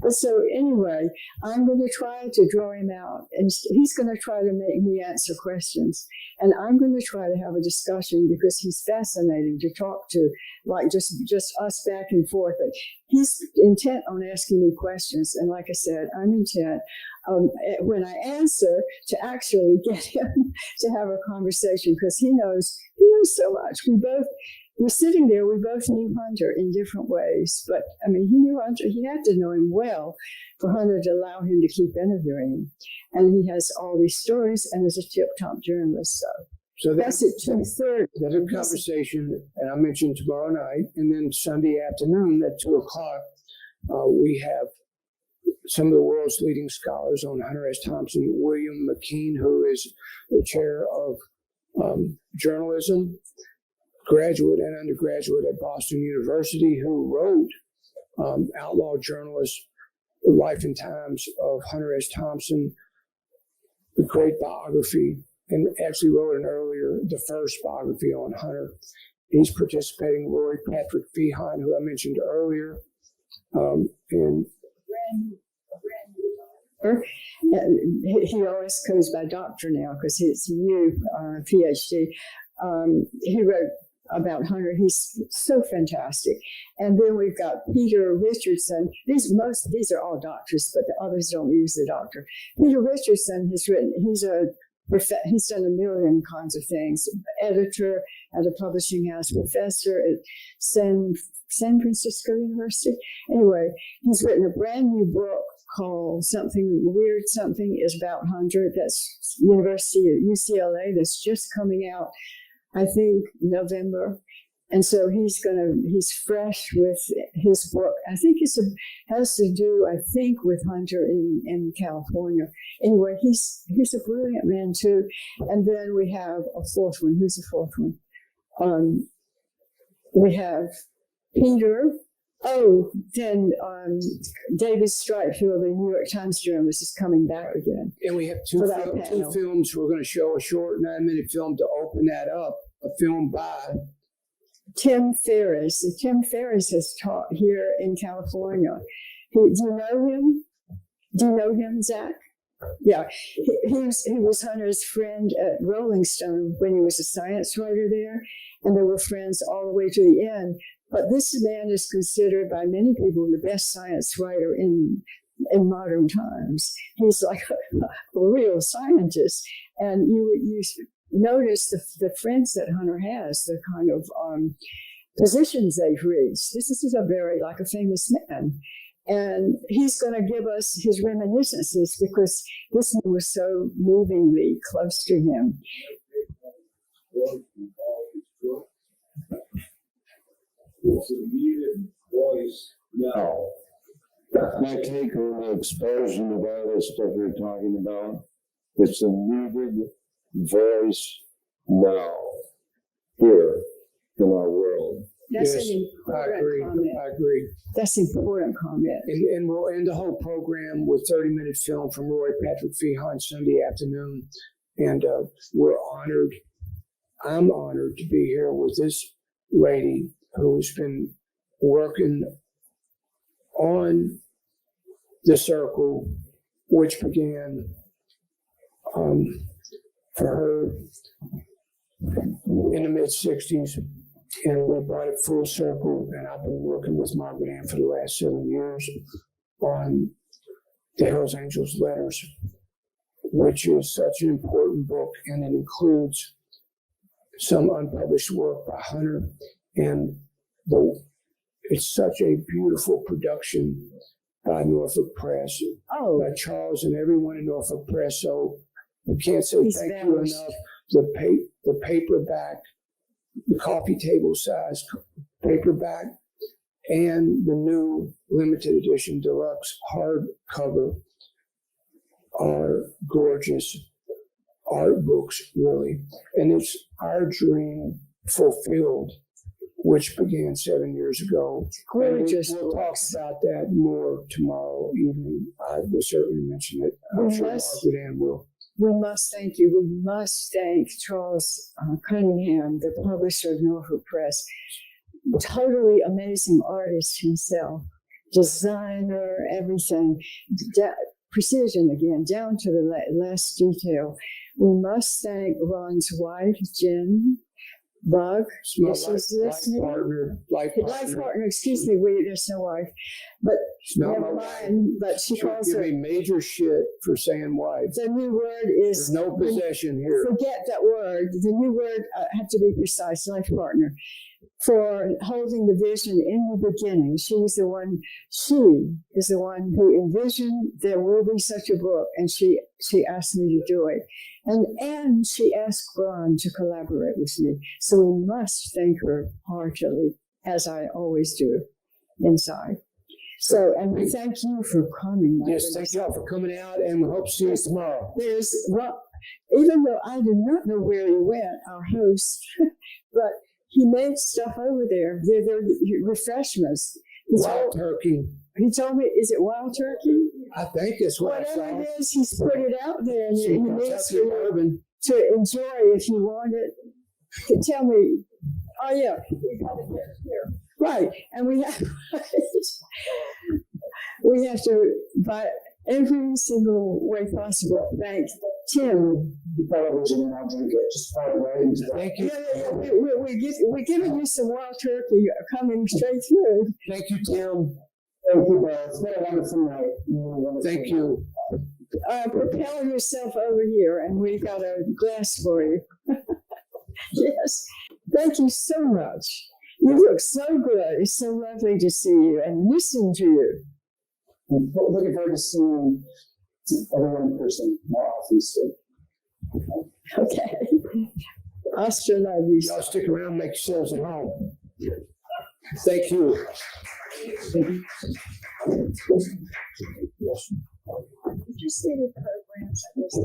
Speaker 3: But so anyway, I'm going to try to draw him out, and he's going to try to make me answer questions. And I'm going to try to have a discussion because he's fascinating to talk to, like just us back and forth. But he's intent on asking me questions. And like I said, I'm intent when I answer to actually get him to have a conversation because he knows so much. We're sitting there, we both knew Hunter in different ways, but I mean, he knew Hunter, he had to know him well for Hunter to allow him to keep interviewing him. And he has all these stories and is a tip-top journalist,
Speaker 2: So
Speaker 3: that's at 2:30.
Speaker 2: That's a conversation, and I mentioned tomorrow night, and then Sunday afternoon at 2:00, we have some of the world's leading scholars on Hunter S. Thompson. William McKean, who is the chair of journalism, graduate and undergraduate at Boston University, who wrote Outlaw Journalist, The Life and Times of Hunter S. Thompson, the great biography, and actually wrote the first biography on Hunter. He's participating, Rory Patrick Feehan, who I mentioned earlier, and
Speaker 3: he always goes by doctor now because he's a new PhD. He wrote about Hunter. He's so fantastic. And then we've got Peter Richardson. These are all doctors, but the others don't use the doctor. Peter Richardson has written. He's done a million kinds of things. Editor at a publishing house, professor at San Francisco University. Anyway, he's written a brand new book called Something is about Hunter. That's University at UCLA. That's just coming out, I think, November. And so he's fresh with his book. I think has to do, with Hunter in California. Anyway, he's a brilliant man too. And then we have a fourth one. Who's the fourth one? We have Peter. Oh, then David Strikehill, the New York Times journalist, is coming back again.
Speaker 2: And we have two films. We're going to show a short 9-minute film to open that up. A film by
Speaker 3: Tim Ferriss. Tim Ferriss has taught here in California. Do you know him? Do you know him, Zach? Yeah. He was Hunter's friend at Rolling Stone when he was a science writer there, and they were friends all the way to the end. But this man is considered by many people the best science writer in modern times. He's like a real scientist. And you notice the friends that Hunter has, the kind of positions they've reached. This is a famous man. And he's going to give us his reminiscences because this man was so movingly close to him.
Speaker 1: It's a muted voice now. My take on the explosion of all this stuff you're talking about, it's a muted voice now here in our world.
Speaker 3: That's
Speaker 2: Yes,
Speaker 3: an
Speaker 2: I
Speaker 3: important
Speaker 2: agree.
Speaker 3: comment.
Speaker 2: I agree.
Speaker 3: That's an important comment.
Speaker 2: And we'll end the whole program with 30-minute film from Roy Patrick Feehan Sunday afternoon. And we're honored. I'm honored to be here with this lady who's been working on the circle, which began for her in the mid-60s. And we brought it full circle. And I've been working with Margaret Ann for the last 7 years on the Hells Angels Letters, which is such an important book. And it includes some unpublished work by Hunter. And it's such a beautiful production by Norfolk Press, by Charles and everyone in Norfolk Press. So we can't say thank you enough. The paperback, the coffee table size paperback, and the new limited edition deluxe hardcover are gorgeous art books, really. And it's our dream fulfilled, which began 7 years ago.
Speaker 3: Gorgeous.
Speaker 2: We'll talk about that more tomorrow evening. I will certainly mention it. I'm sure Margaret Ann will.
Speaker 3: We must thank you. We must thank Charles Cunningham, the publisher of Norfolk Press. Totally amazing artist himself, designer, everything. Precision again, down to the last detail. We must thank Ron's wife, Jen Bug. This is listening. Life partner, excuse me, there's no wife. But never mind, but she calls
Speaker 2: give
Speaker 3: her.
Speaker 2: me major shit for saying wife.
Speaker 3: The new word is.
Speaker 2: There's no possession here.
Speaker 3: Forget that word. The new word, I have to be precise, life partner. For holding the vision in the beginning. She is the one who envisioned there will be such a book, and she asked me to do it. And she asked Ron to collaborate with me. So we must thank her heartily, as I always do inside. So, and we thank you for coming.
Speaker 2: Yes, thank you all for coming out, and we hope to see you tomorrow.
Speaker 3: Even though I do not know where he went, our host, but he made stuff over there. They're refreshments.
Speaker 2: Wild turkey.
Speaker 3: He told me, is it wild turkey?
Speaker 2: I think it's what
Speaker 3: Whatever
Speaker 2: I saw.
Speaker 3: it is, he's put it out there, and he needs to enjoy if you want it. Tell me. Oh yeah, we got it here. Right, and we have to buy every single way possible. Thank Tim.
Speaker 2: Thank you.
Speaker 3: We're giving you some wild turkey coming straight through.
Speaker 2: Thank you, Tim.
Speaker 4: Thank you, Bill. It's been a wonderful night.
Speaker 2: Thank you.
Speaker 3: Propel yourself over here, and we've got a glass for you. Yes. Thank you so much. You look so good. It's so lovely to see you and listen to you.
Speaker 4: I'm looking forward to seeing everyone in person more often soon.
Speaker 3: Okay. I still love you.
Speaker 2: Y'all stick around and make yourselves at home. Thank you.
Speaker 3: Did you see the programs? I guess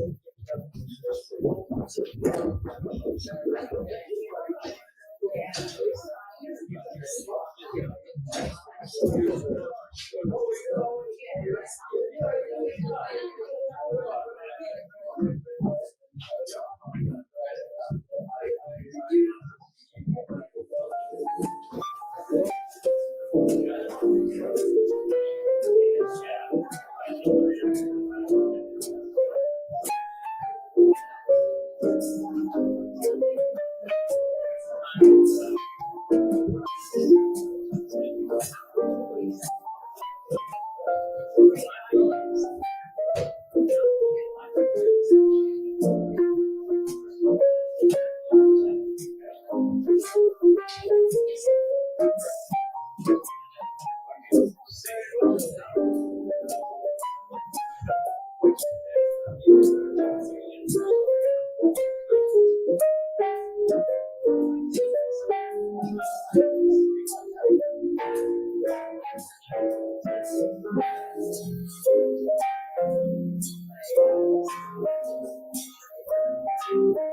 Speaker 4: Thank you.